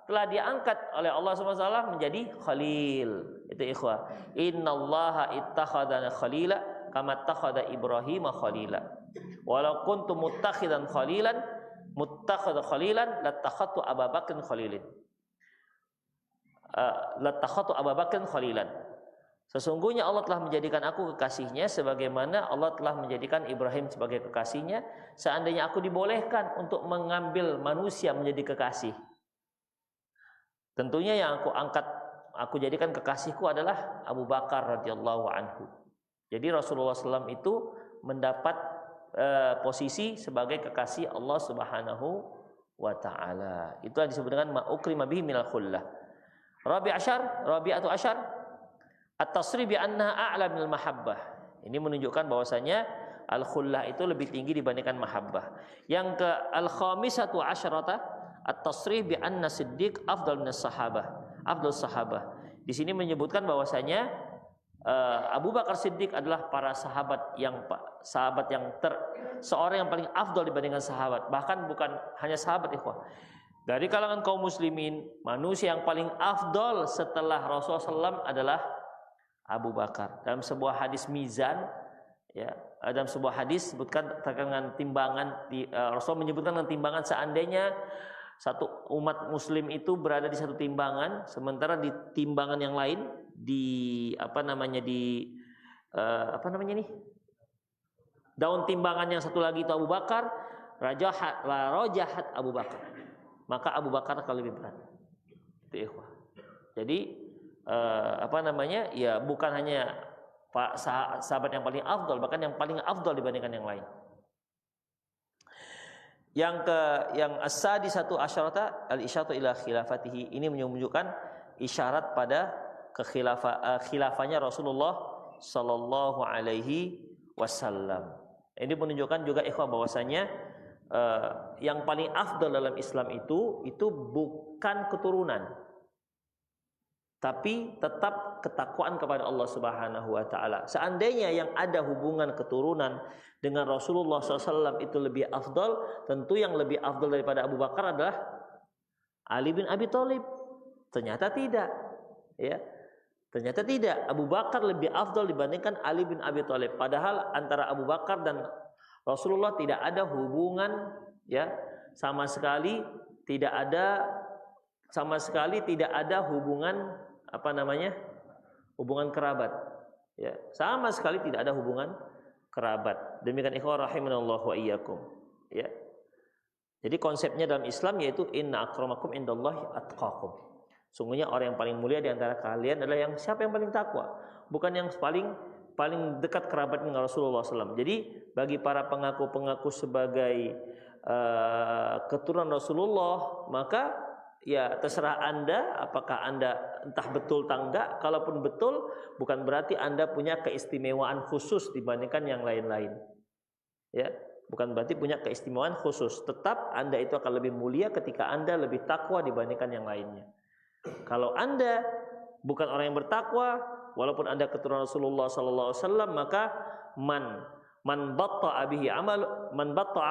telah diangkat oleh Allah SWT menjadi Khalil. Itu ikhwah. Innallaha ittakhadana khalila kama ittakhadha Ibrahim khalila. Walau kuntu muttakhidan khalilan muttakhadha khalilan latakhadtu Abu Bakrin khalilin. Latakhadtu Abu Bakrin khalilan. Sesungguhnya Allah telah menjadikan aku kekasihnya sebagaimana Allah telah menjadikan Ibrahim sebagai kekasihnya. Seandainya aku dibolehkan untuk mengambil manusia menjadi kekasih, tentunya yang aku jadikan kekasihku adalah Abu Bakar radhiyallahu anhu. Jadi Rasulullah SAW itu mendapat posisi sebagai kekasih Allah Subhanahu wa taala. Itu yang disebut dengan ma'ukrima bihi minal khullah. Rabi'atu asyar at-tasrih bi anna a'la minal mahabbah. Ini menunjukkan bahwasanya al-khullah itu lebih tinggi dibandingkan mahabbah. Yang ke al-khamisatu asyarata at-tasrih bi anna siddiq afdal minas sahabah. Afdal sahabah. Di sini menyebutkan bahwasanya Abu Bakar Siddiq adalah para sahabat yang seorang yang paling afdal dibandingkan sahabat. Bahkan bukan hanya sahabat ikhwah. Dari kalangan kaum muslimin, manusia yang paling afdal setelah Rasulullah SAW adalah Abu Bakar. Dalam sebuah hadis mizan, ya, dalam sebuah hadis sebutkan dengan timbangan, Rasul menyebutkan dengan timbangan seandainya satu umat muslim itu berada di satu timbangan, sementara di timbangan yang lain daun timbangan yang satu lagi itu Abu Bakar, rajahat Abu Bakar. Maka Abu Bakar akan lebih berat. Itu ikhwah. Jadi ya bukan hanya sahabat yang paling afdal, bahkan yang paling afdal dibandingkan yang lain. Yang as-sadisatu asyarata al-isyaratu ila khilafatihi, ini menunjukkan isyarat pada khilafahnya Rasulullah sallallahu alaihi wasallam. Ini menunjukkan juga ikhwah bahwasanya yang paling afdal dalam Islam itu bukan keturunan, tapi tetap ketakwaan kepada Allah Subhanahu wa taala. Seandainya yang ada hubungan keturunan dengan Rasulullah SAW itu lebih afdal, tentu yang lebih afdal daripada Abu Bakar adalah Ali bin Abi Thalib. Ternyata tidak, ya. Ternyata tidak. Abu Bakar lebih afdal dibandingkan Ali bin Abi Thalib. Padahal antara Abu Bakar dan Rasulullah tidak ada hubungan, ya, sama sekali tidak ada sama sekali, tidak ada hubungan hubungan kerabat. Ya, sama sekali tidak ada hubungan kerabat. Demikian ikhwah rahimanallahu wa iyyakum. Ya. Jadi konsepnya dalam Islam yaitu inna akramakum indallahi atqakum. Sungguhnya orang yang paling mulia di antara kalian adalah yang siapa yang paling takwa, bukan yang paling dekat kerabat dengan Rasulullah SAW. Jadi bagi para pengaku sebagai keturunan Rasulullah, maka ya terserah Anda apakah Anda entah betul atau enggak. Kalaupun betul, bukan berarti Anda punya keistimewaan khusus dibandingkan yang lain-lain. Ya, bukan berarti punya keistimewaan khusus. Tetap Anda itu akan lebih mulia ketika Anda lebih takwa dibandingkan yang lainnya. Kalau Anda bukan orang yang bertakwa, walaupun Anda keturunan Rasulullah SAW, maka man batta'a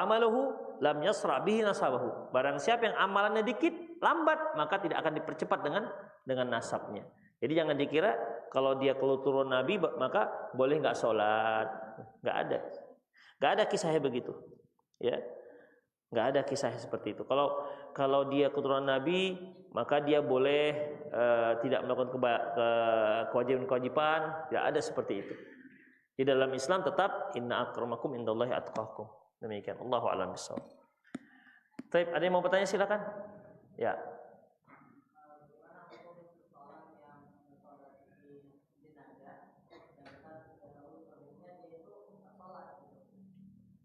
amaluhu lam yasra' bihi nasabahu. Barang siapa yang amalannya dikit, lambat, maka tidak akan dipercepat dengan nasabnya. Jadi jangan dikira kalau dia keturunan Nabi maka boleh nggak sholat. Nggak ada kisahnya begitu. Ya, nggak ada kisahnya seperti itu. Kalau dia keturunan Nabi, maka dia boleh tidak melakukan kewajiban-kewajiban. Tidak ada seperti itu. Di dalam Islam tetap inna akramakum indallahi atqakum. Demikian. Allahu a'lam bishawab. Baik, ada yang mau bertanya silakan. Ya.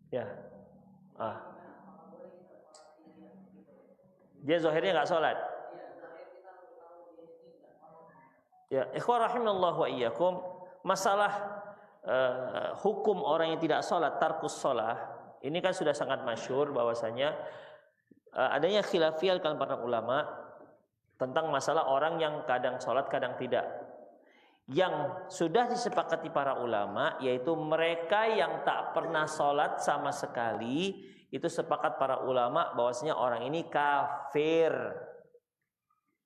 Ya. Dia zahirnya nggak sholat. Ya, ikhwah rahimanallahu wa iyyakum, masalah hukum orang yang tidak sholat, tarkus sholah, ini kan sudah sangat masyhur bahwasanya adanya khilafiyah di kalangan para ulama tentang masalah orang yang kadang sholat kadang tidak. Yang sudah disepakati para ulama yaitu mereka yang tak pernah sholat sama sekali, itu sepakat para ulama bahwasanya orang ini kafir.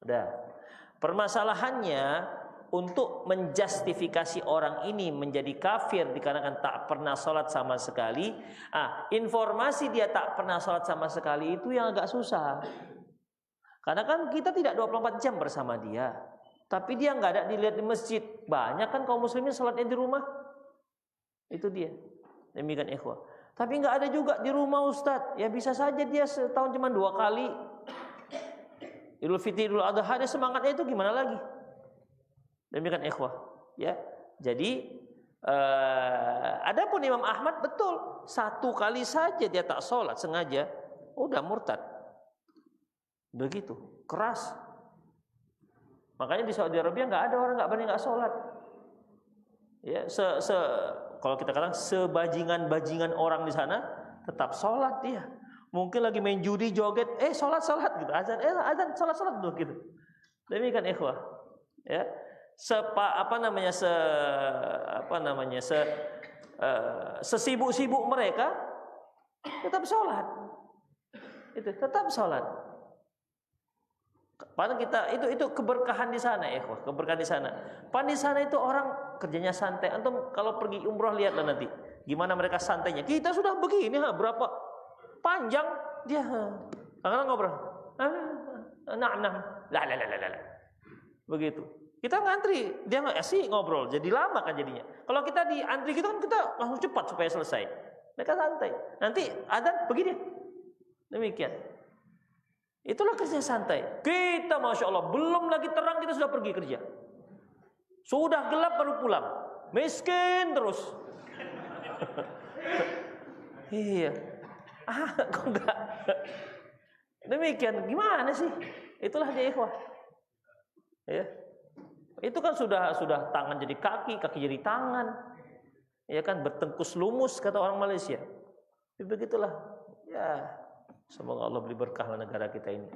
Udah. Permasalahannya untuk menjustifikasi orang ini menjadi kafir dikarenakan tak pernah sholat sama sekali. Informasi dia tak pernah sholat sama sekali itu yang agak susah. Karena kan kita tidak 24 jam bersama dia. Tapi dia nggak ada dilihat di masjid. Banyak kan kaum muslimin sholatnya di rumah. Itu dia. Demikian ikhwah. Tapi nggak ada juga di rumah Ustadz. Ya bisa saja dia setahun cuma 2 kali. Idul Fitri, Idul Adha, dia semangatnya itu gimana lagi? Demikian ikhwah. Ya. Jadi adapun Imam Ahmad betul 1 kali saja dia tak sholat sengaja, udah murtad. Begitu keras. Makanya di Saudi Arabia nggak ada orang nggak berani nggak sholat. Ya, kalau kita katakan sebajingan orang di sana tetap sholat dia. Mungkin lagi main judi, joget, sholat gitu, azan sholat dulu gitu. Demikian ikhwah. Ya, sesibuk-sibuk mereka tetap sholat. Itu tetap sholat. Padahal kita itu keberkahan di sana, ikhwah, keberkahan di sana. Padahal di sana itu orang kerjanya santai. Antum kalau pergi umroh lihatlah nanti gimana mereka santainya. Kita sudah begini, berapa panjang dia. Kadang-kadang ngobrol. Nah. La. Begitu. Kita ngantri, dia nggak asik ngobrol, jadi lama kan jadinya. Kalau kita di antri gitu kan kita langsung cepat supaya selesai. Mereka santai. Nanti adzan begini. Demikian. Itulah kerja santai. Kita Masya Allah belum lagi terang kita sudah pergi kerja. Sudah gelap baru pulang. Miskin terus. Iya. Kok enggak? Demikian gimana sih? Itulah dia ikhwah. Ya. Itu kan sudah tangan jadi kaki jadi tangan. Ya kan bertengkus lumus kata orang Malaysia. Begitulah. Ya. Semoga Allah beri berkah negara kita ini.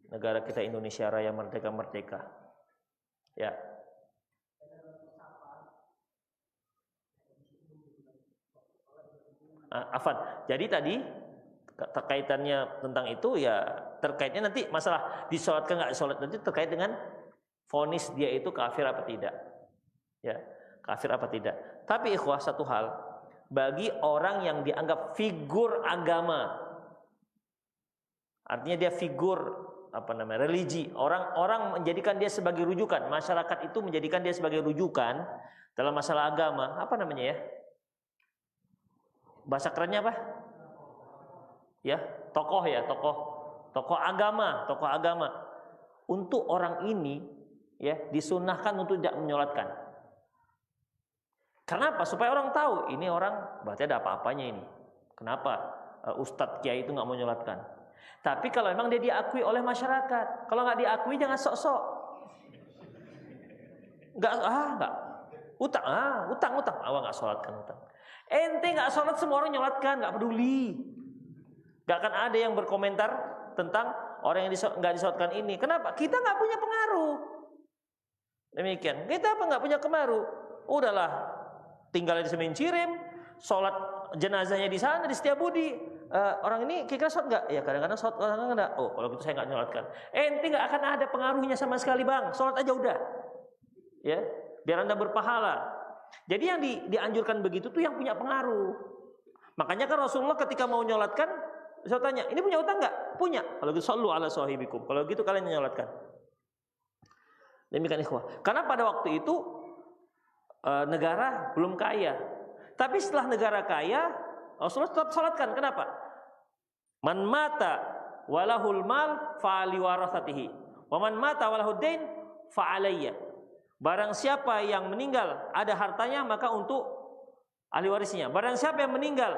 Negara kita Indonesia Raya merdeka. Ya. Afan. Jadi tadi terkaitannya tentang itu ya terkaitnya nanti masalah disolatkan nggak sholat nanti terkait dengan vonis dia itu kafir apa tidak. Ya, kafir apa tidak. Tapi ikhwah satu hal, bagi orang yang dianggap figur agama Artinya dia figur religi. Orang menjadikan dia sebagai rujukan. Masyarakat itu menjadikan dia sebagai rujukan dalam masalah agama. Apa namanya ya? Bahasa kerennya apa? Ya, tokoh ya, tokoh agama. Untuk orang ini ya disunahkan untuk tidak menyolatkan. Kenapa? Supaya orang tahu ini orang berarti ada apa-apanya ini. Kenapa Ustadz Kiai itu nggak mau menyolatkan? Tapi kalau memang dia diakui oleh masyarakat, kalau nggak diakui jangan sok-sok. Nggak. Utang. Awak nggak sholatkan utang. Ente nggak sholat semua orang nyolatkan, nggak peduli. Nggak akan ada yang berkomentar tentang orang yang nggak disolatkan ini. Kenapa? Kita nggak punya pengaruh. Demikian. Kita nggak punya pengaruh. Udahlah, tinggal di Semen Cirim, sholat jenazahnya di sana di Setiabudi. Orang ini kira-kira sholat nggak? Ya kadang-kadang sholat, kadang-kadang nggak. Oh, kalau gitu saya nggak nyolatkan. Ente nggak akan ada pengaruhnya sama sekali bang. Sholat aja udah. Ya, biar Anda berpahala. Jadi yang dianjurkan begitu tuh yang punya pengaruh. Makanya kan Rasulullah ketika mau nyolatkan, saya tanya, ini punya utang nggak? Punya. Kalau gitu sallu ala sahibikum. Kalau gitu kalian nyolatkan. Demikian ikhwah. Karena pada waktu itu negara belum kaya. Tapi setelah negara kaya, Rasulullah tetap salatkan. Kenapa? Man mata walahul mal fa'ali warathatihi. Wa man mata walahud dain fa'alayya. Barang siapa yang meninggal ada hartanya maka untuk ahli warisnya. Barang siapa yang meninggal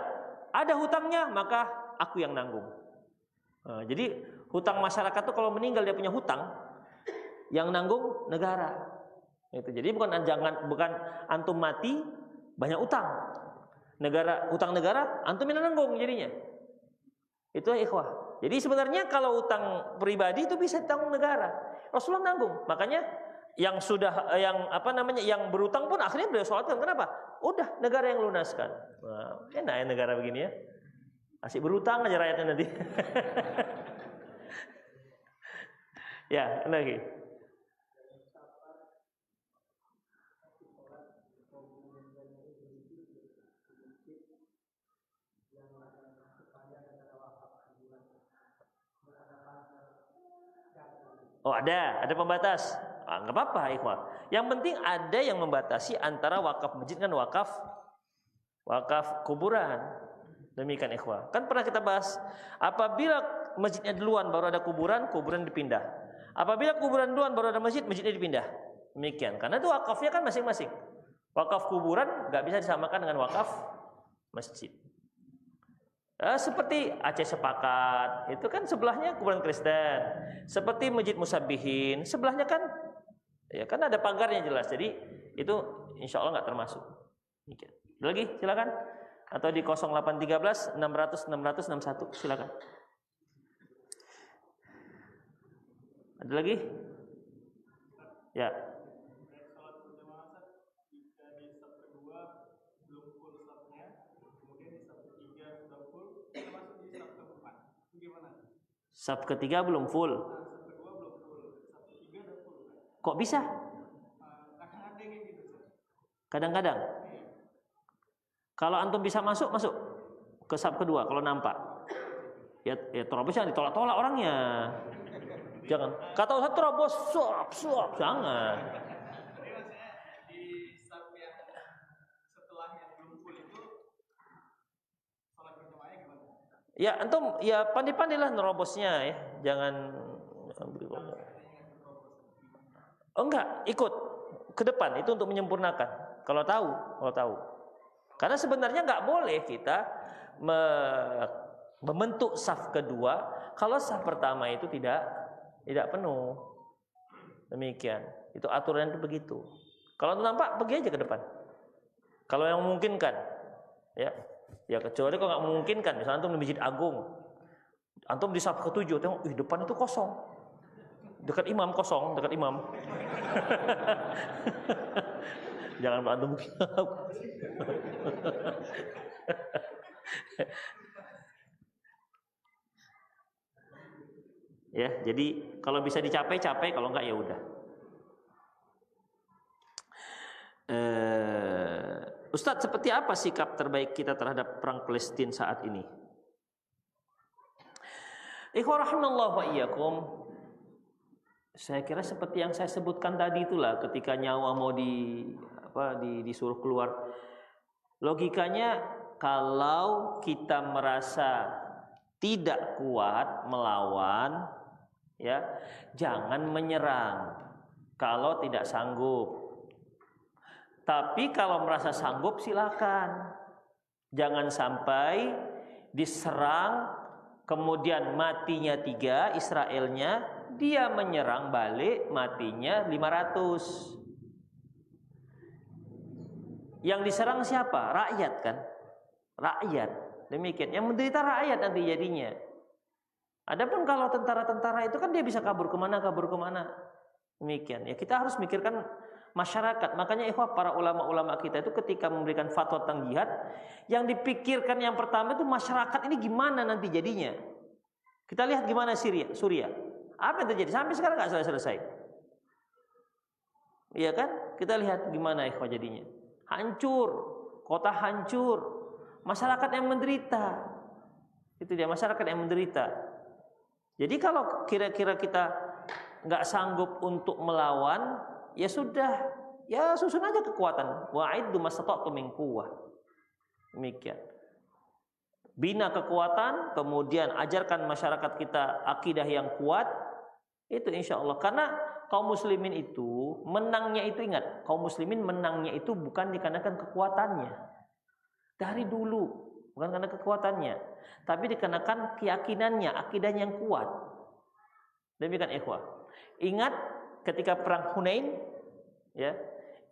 ada hutangnya maka aku yang nanggung. Jadi hutang masyarakat tuh kalau meninggal dia punya hutang, yang nanggung negara. Itu. Jadi bukan antum mati banyak utang. Hutang negara antum yang nanggung jadinya. Itu ikhwah. Jadi sebenarnya kalau utang pribadi itu bisa ditanggung negara. Rasulullah nanggung. Makanya yang berutang pun akhirnya beliau sholatkan. Kenapa? Udah negara yang lunaskan. Nah, enak ya negara begini ya. Asik berutang aja rakyatnya nanti. Ya, lagi. Oh ada pembatas. Nggak apa-apa ikhwah. Yang penting ada yang membatasi antara wakaf masjid dan wakaf kuburan. Demikian ikhwah. Kan pernah kita bahas, apabila masjidnya duluan baru ada kuburan dipindah. Apabila kuburan duluan baru ada masjidnya dipindah. Demikian. Karena itu wakafnya kan masing-masing. Wakaf kuburan nggak bisa disamakan dengan wakaf masjid. Seperti Aceh Sepakat, itu kan sebelahnya kuburan Kristen. Seperti Masjid Musabihin, sebelahnya kan ada pagarnya jelas. Jadi itu insya Allah nggak termasuk. Ada lagi silakan. Atau di 0813 600 600 61 silakan. Ada lagi? Ya. Saf ketiga belum full. Kok bisa? Kadang-kadang. Kalau antum bisa masuk ke saf kedua kalau nampak. Ya terobos jangan ditolak-tolak orangnya. Jangan. Kata Ustaz terobos, suap, jangan. Di saf yang setelah yang belum full itu salat berjamaahnya gimana? Ya antum ya pandai-pandailah nerobosnya ya. Jangan enggak, ikut ke depan itu untuk menyempurnakan. Kalau tahu. Karena sebenarnya enggak boleh kita membentuk saf kedua kalau saf pertama itu tidak penuh. Demikian. Itu aturan itu begitu. Kalau nampak pergi aja ke depan. Kalau yang memungkinkan. Ya kecuali kalau nggak memungkinkan, misalnya antum di Masjid Agung, antum di saf ke-7, tengok, depan itu kosong, dekat imam kosong, jangan antum. Ya, jadi kalau bisa dicapai, kalau enggak ya udah. Ustadz, seperti apa sikap terbaik kita terhadap perang Palestina saat ini? Ikhwan rahimallahu wa iyyakum. Saya kira seperti yang saya sebutkan tadi itulah, ketika nyawa mau disuruh keluar. Logikanya kalau kita merasa tidak kuat melawan, ya, jangan menyerang kalau tidak sanggup. Tapi kalau merasa sanggup silakan. Jangan sampai diserang kemudian matinya 3 Israelnya, dia menyerang balik matinya 500. Yang diserang siapa? Rakyat kan? Rakyat. Demikian. Yang menderita rakyat nanti jadinya. Adapun kalau tentara-tentara itu kan dia bisa kabur kemana. Demikian. Ya, kita harus mikirkan masyarakat. Makanya ikhwah, para ulama-ulama kita itu ketika memberikan fatwa tentang jihad, yang dipikirkan yang pertama itu masyarakat ini gimana nanti jadinya. Kita lihat gimana Suriah. Apa yang terjadi? Sampai sekarang nggak selesai. Iya kan? Kita lihat gimana ikhwah jadinya. Hancur, kota hancur, masyarakat yang menderita. Itu dia, masyarakat yang menderita. Jadi kalau kira-kira kita nggak sanggup untuk melawan, ya sudah, ya susun aja kekuatan. Wa'iddu mastata'tum min quwwah. Demikian. Bina kekuatan, kemudian ajarkan masyarakat kita akidah yang kuat. Itu insya Allah. Karena kaum muslimin itu menangnya itu, ingat, kaum muslimin menangnya itu bukan dikarenakan kekuatannya. Dari dulu bukan karena kekuatannya, tapi dikarenakan keyakinannya, akidahnya yang kuat. Demikian ikhwah. Ingat ketika perang Hunain, ya,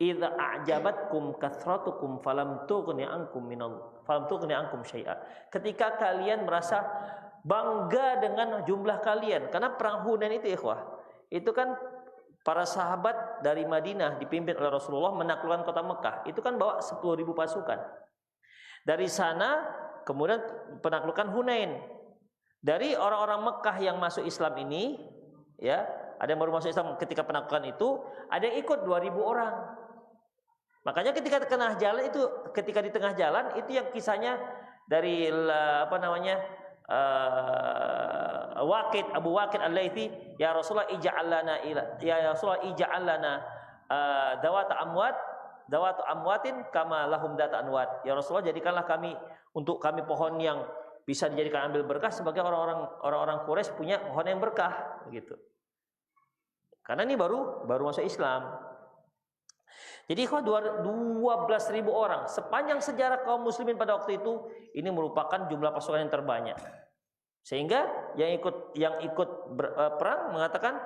idza a'jabatkum kathratukum falam tughni ankum syai'a. Ketika kalian merasa bangga dengan jumlah kalian, karena perang Hunain itu ikhwah, itu kan para sahabat dari Madinah dipimpin oleh Rasulullah menaklukkan kota Mekah. Itu kan bawa 10.000 pasukan. Dari sana kemudian penaklukan Hunain. Dari orang-orang Mekah yang masuk Islam ini, ya, ada yang baru masuk Islam ketika penaklukan itu, ada yang ikut 2.000 orang. Makanya ketika di tengah jalan itu yang kisahnya dari Abu Waqid Al-Laythi, ya Rasulullah ij'al lana dawata amwatin kama lahum data anwat. Ya Rasulullah, jadikanlah untuk kami pohon yang bisa dijadikan ambil berkah sebagai orang-orang Quraisy punya pohon yang berkah, begitu. Karena ini baru masuk Islam. Jadi 12.000 orang sepanjang sejarah kaum muslimin pada waktu itu, ini merupakan jumlah pasukan yang terbanyak. Sehingga yang ikut perang mengatakan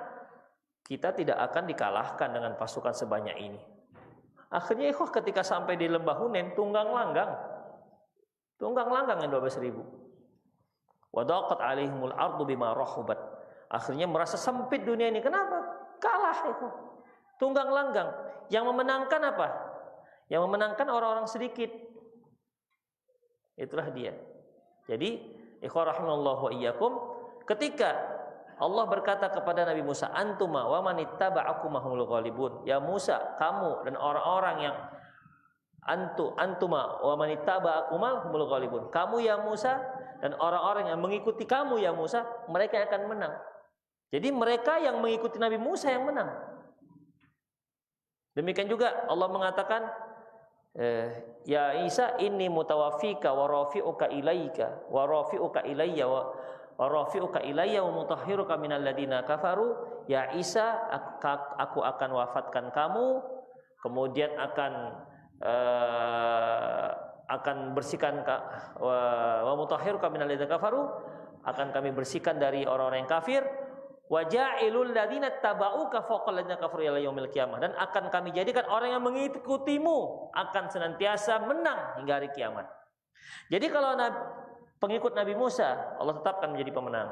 kita tidak akan dikalahkan dengan pasukan sebanyak ini. Akhirnya ketika sampai di lembah Hunain, tunggang langgang yang 12.000. Wa daqat alaihimul ardu bima rahubat. Akhirnya merasa sempit dunia ini. Kenapa? Kalah tunggang langgang. Yang memenangkan apa? Yang memenangkan orang-orang sedikit. Itulah dia. Jadi, ikhwan rahimallahu wa iyyakum, ketika Allah berkata kepada Nabi Musa, antuma wa manittaba'akum mahumul ghalibun. Ya Musa, kamu dan orang-orang yang antuma wa manittaba'akum mahumul ghalibun. Kamu ya Musa dan orang-orang yang mengikuti kamu ya Musa, mereka yang akan menang. Jadi mereka yang mengikuti Nabi Musa yang menang. Demikian juga Allah mengatakan, ya Isa inni mutawaffika wa rafi'uka ilayya wa mutahhiruka minal ladina kafaru. Ya Isa, aku akan wafatkan kamu, kemudian akan bersihkan wa mutahhiruka minal ladina kafaru, akan kami bersihkan dari orang-orang yang kafir. Wa ja'ilul ladzina tabauka fawqa ladzina kafaru ila yaumil qiyamah, dan akan kami jadikan orang yang mengikutimu akan senantiasa menang hingga hari kiamat. Jadi kalau pengikut Nabi Musa, Allah tetapkan menjadi pemenang.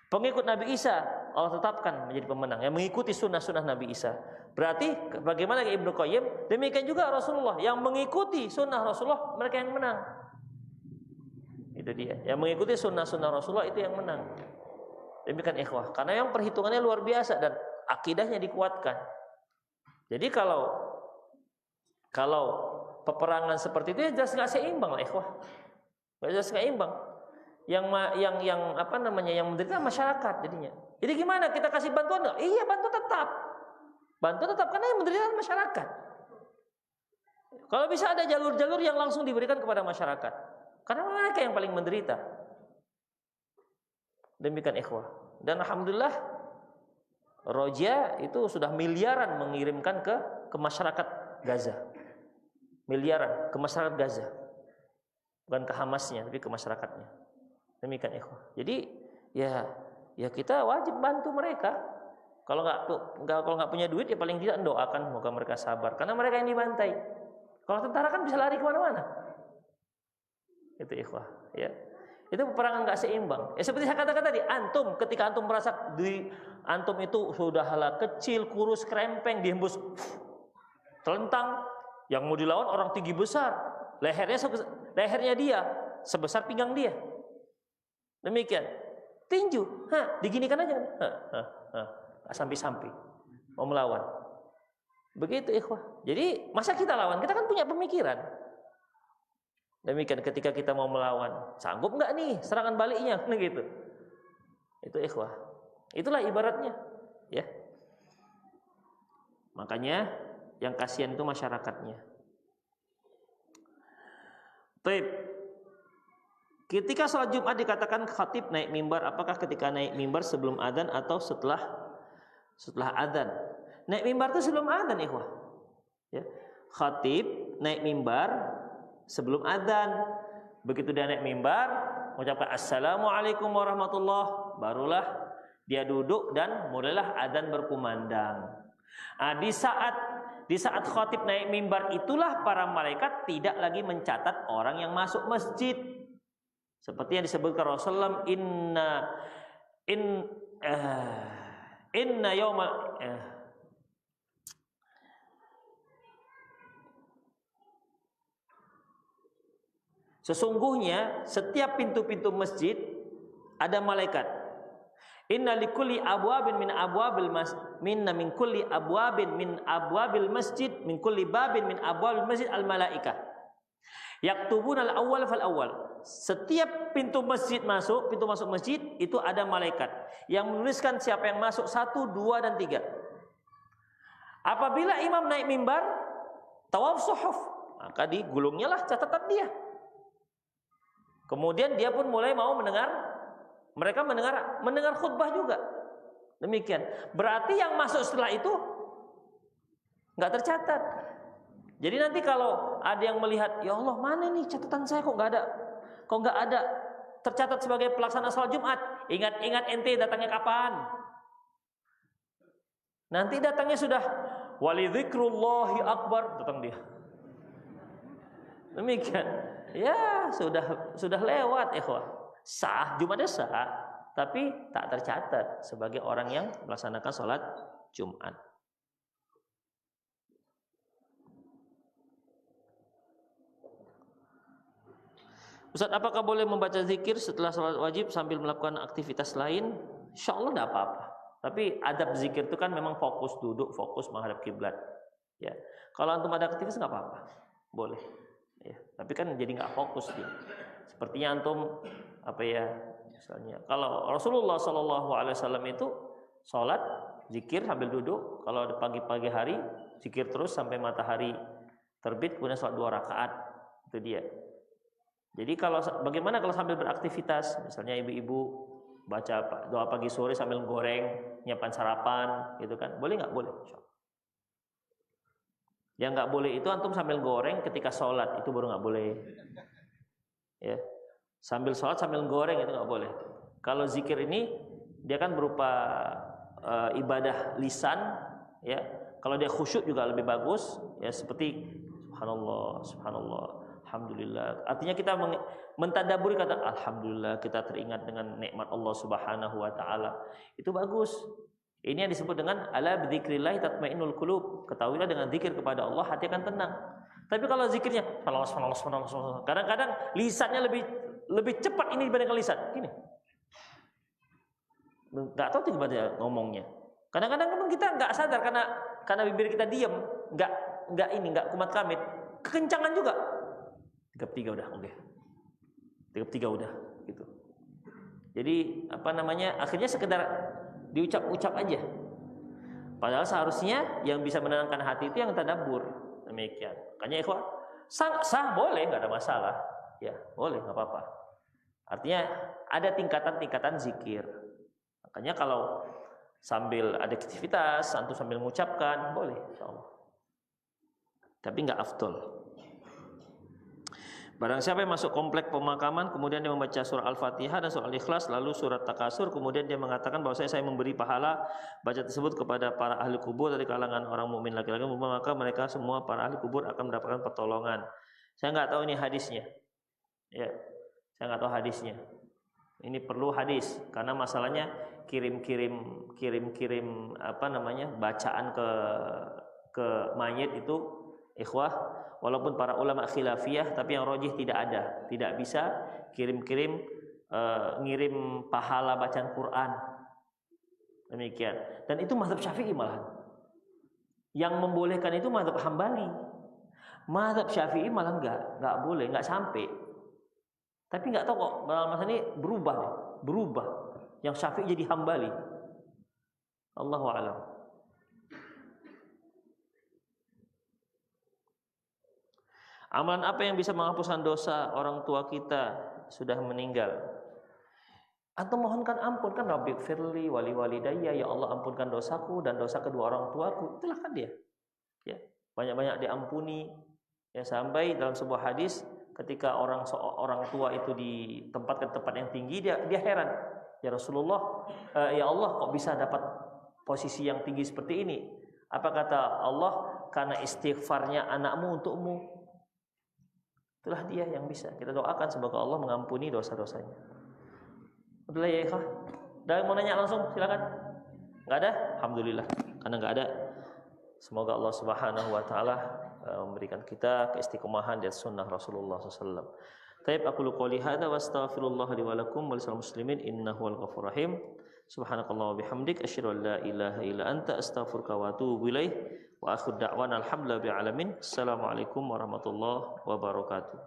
Pengikut Nabi Isa, Allah tetapkan menjadi pemenang, yang mengikuti sunnah-sunnah Nabi Isa. Berarti bagaimana Ibnu Qayyim, demikian juga Rasulullah, yang mengikuti sunnah Rasulullah, mereka yang menang. Itu dia, yang mengikuti sunnah-sunnah Rasulullah itu yang menang. Demikian ikhwah, karena yang perhitungannya luar biasa dan akidahnya dikuatkan. Jadi kalau peperangan seperti itu ya jelas nggak seimbang lah ikhwah, jelas nggak imbang. yang apa namanya, yang menderita masyarakat jadinya. Jadi gimana, kita kasih bantuan enggak? Iya, bantu tetap. Bantu tetap karena yang menderita masyarakat. Kalau bisa ada jalur-jalur yang langsung diberikan kepada masyarakat. Karena mereka yang paling menderita. Demikian ikhwah. Dan alhamdulillah Roja itu sudah miliaran mengirimkan ke masyarakat Gaza. Miliaran ke masyarakat Gaza. Bukan ke Hamasnya, tapi ke masyarakatnya. Demikian ikhwah. Jadi ya kita wajib bantu mereka. Kalau nggak punya duit ya paling tidak doakan semoga mereka sabar. Karena mereka yang dibantai. Kalau tentara kan bisa lari kemana-mana. Itu ikhwah. Ya. Itu peperangan nggak seimbang. Ya seperti saya katakan tadi, ketika antum merasa diri antum itu sudah kecil, kurus, krempeng, dihembus telentang, yang mau dilawan orang tinggi besar, lehernya dia sebesar pinggang dia. Demikian. Tinju, diginikan aja. Sampai-sampai mau melawan. Begitu ikhwah. Jadi masa kita lawan? Kita kan punya pemikiran. Demikian ketika kita mau melawan, sanggup nggak nih serangan baliknya, gitu. Itu ikhwah. Itulah ibaratnya, ya. Makanya yang kasihan itu masyarakatnya. Baik. Ketika sholat Jumat dikatakan khatib naik mimbar, apakah ketika naik mimbar sebelum adzan atau setelah adzan? Naik mimbar itu sebelum adzan, ikhwah. Ya. Khatib naik mimbar sebelum adzan. Begitu dia naik mimbar, mengucapkan assalamualaikum warahmatullah, barulah dia duduk dan mulailah adzan berkumandang. Di saat khatib naik mimbar itulah para malaikat tidak lagi mencatat orang yang masuk masjid. Seperti yang disebutkan Rasulullah, inna yawma sesungguhnya setiap pintu-pintu masjid ada malaikat. Inna likulli abwabin min abwabil min kulli abwabin min abwabil masjid min kulli babin min abwabil masjid al malaikah. Yaktubuna al awwal fal awwal. Setiap pintu masuk masjid itu ada malaikat yang menuliskan siapa yang masuk 1, 2 dan 3. Apabila imam naik mimbar, tawaf suhuf, maka digulungnya lah catatan dia. Kemudian dia pun mulai mau mereka mendengar khutbah juga. Demikian. Berarti yang masuk setelah itu nggak tercatat. Jadi nanti kalau ada yang melihat, ya Allah, mana nih catatan saya kok nggak ada tercatat sebagai pelaksana sholat Jumat. Ingat ente datangnya kapan? Nanti datangnya sudah walidzikrullahi akbar, datang dia. Demikian. Ya, sudah lewat ikhwah. Sah, Jumatnya sah, tapi tak tercatat sebagai orang yang melaksanakan sholat Jumat. Ustaz, apakah boleh membaca zikir setelah sholat wajib sambil melakukan aktivitas lain? Insya Allah tidak apa-apa. Tapi adab zikir itu kan memang fokus duduk, fokus menghadap kiblat. Ya, kalau antum ada aktivitas nggak apa-apa, boleh. Ya, tapi kan jadi nggak fokus dia. Sepertinya antum misalnya kalau Rasulullah SAW itu sholat zikir sambil duduk. Kalau pagi hari zikir terus sampai matahari terbit, kemudian sholat 2 rakaat. Itu dia. Jadi bagaimana kalau sambil beraktivitas, misalnya ibu-ibu baca doa pagi sore sambil goreng, nyiapkan sarapan, gitu kan? Boleh nggak? Boleh. Yang nggak boleh itu antum sambil goreng ketika sholat, itu baru nggak boleh. Ya, sambil sholat sambil goreng itu nggak boleh. Kalau zikir ini dia kan berupa ibadah lisan, ya. Kalau dia khusyuk juga lebih bagus, ya seperti subhanallah, subhanallah, alhamdulillah. Artinya kita mentadaburi kata alhamdulillah, kita teringat dengan nikmat Allah Subhanahu wa taala. Itu bagus. Ini yang disebut dengan ala bidzikrillah tatmainnul qulub. Ketahuilah dengan zikir kepada Allah hati akan tenang. Tapi kalau zikirnya kadang-kadang lisannya lebih cepat ini dibandingkan lisan. Gini. Enggak tahu tiba-tiba ngomongnya. Kadang-kadang kan kita enggak sadar karena bibir kita diam, enggak kumat kamit. Kekencangan juga. 33 udah, oke. 33 udah gitu. Jadi akhirnya sekedar diucap-ucap aja. Padahal seharusnya yang bisa menenangkan hati itu yang tadabbur. Demikian. Makanya ikhwah, sah boleh, nggak ada masalah. Ya, boleh, nggak apa-apa. Artinya ada tingkatan-tingkatan zikir. Makanya kalau sambil ada aktivitas, antum sambil mengucapkan, boleh, insyaallah. Tapi nggak afdol. Barang siapa yang masuk komplek pemakaman, kemudian dia membaca surah Al-Fatihah dan surah Al-Ikhlas, lalu surat Takasur, kemudian dia mengatakan bahwa saya memberi pahala baca tersebut kepada para ahli kubur dari kalangan orang mukmin laki-laki, maka mereka semua para ahli kubur akan mendapatkan pertolongan. Saya nggak tahu ini hadisnya. Ya, saya nggak tahu hadisnya. Ini perlu hadis karena masalahnya kirim-kirim bacaan ke mayit itu ikhwah, walaupun para ulama khilafiyah, tapi yang rajih tidak bisa kirim-kirim ngirim pahala bacaan Quran. Demikian. Dan itu mazhab Syafi'i malahan. Yang membolehkan itu mazhab Hambali. Mazhab Syafi'i malah enggak boleh, enggak sampai. Tapi enggak tahu kok dalam masa ini berubah. Yang Syafi'i jadi Hambali. Allahu a'lam. Amalan apa yang bisa menghapuskan dosa orang tua kita sudah meninggal? Atau mohonkan ampun, kan Rabbighfirli wali walidayya, ya Allah ampunkan dosaku dan dosa kedua orang tuaku. Itulah kan dia. Ya, banyak-banyak diampuni. Ya, sampai dalam sebuah hadis ketika orang tua itu ditempatkan tempat yang tinggi, dia heran. Ya Rasulullah, ya Allah kok bisa dapat posisi yang tinggi seperti ini? Apa kata Allah? Karena istighfarnya anakmu untukmu. Itulah dia yang bisa. Kita doakan semoga Allah mengampuni dosa-dosanya. Udah ya ikhwah. Dah mau nanya langsung silakan. Enggak ada? Alhamdulillah. Karena enggak ada, semoga Allah Subhanahu wa taala memberikan kita keistiqomahan di atas sunnah Rasulullah sallallahu alaihi wasallam. Taib aqulu qouli hadza wa astaghfirullah li wa lakum wa lisal muslimin innahu wal ghafurur rahim. Subhanakallah wa bihamdik asyhadu an la ilaha illa anta astaghfiruka wa atubu ilaik. Wa akhiru da'wana alhamdulillahi rabbil alamin. Assalamualaikum warahmatullahi wabarakatuh.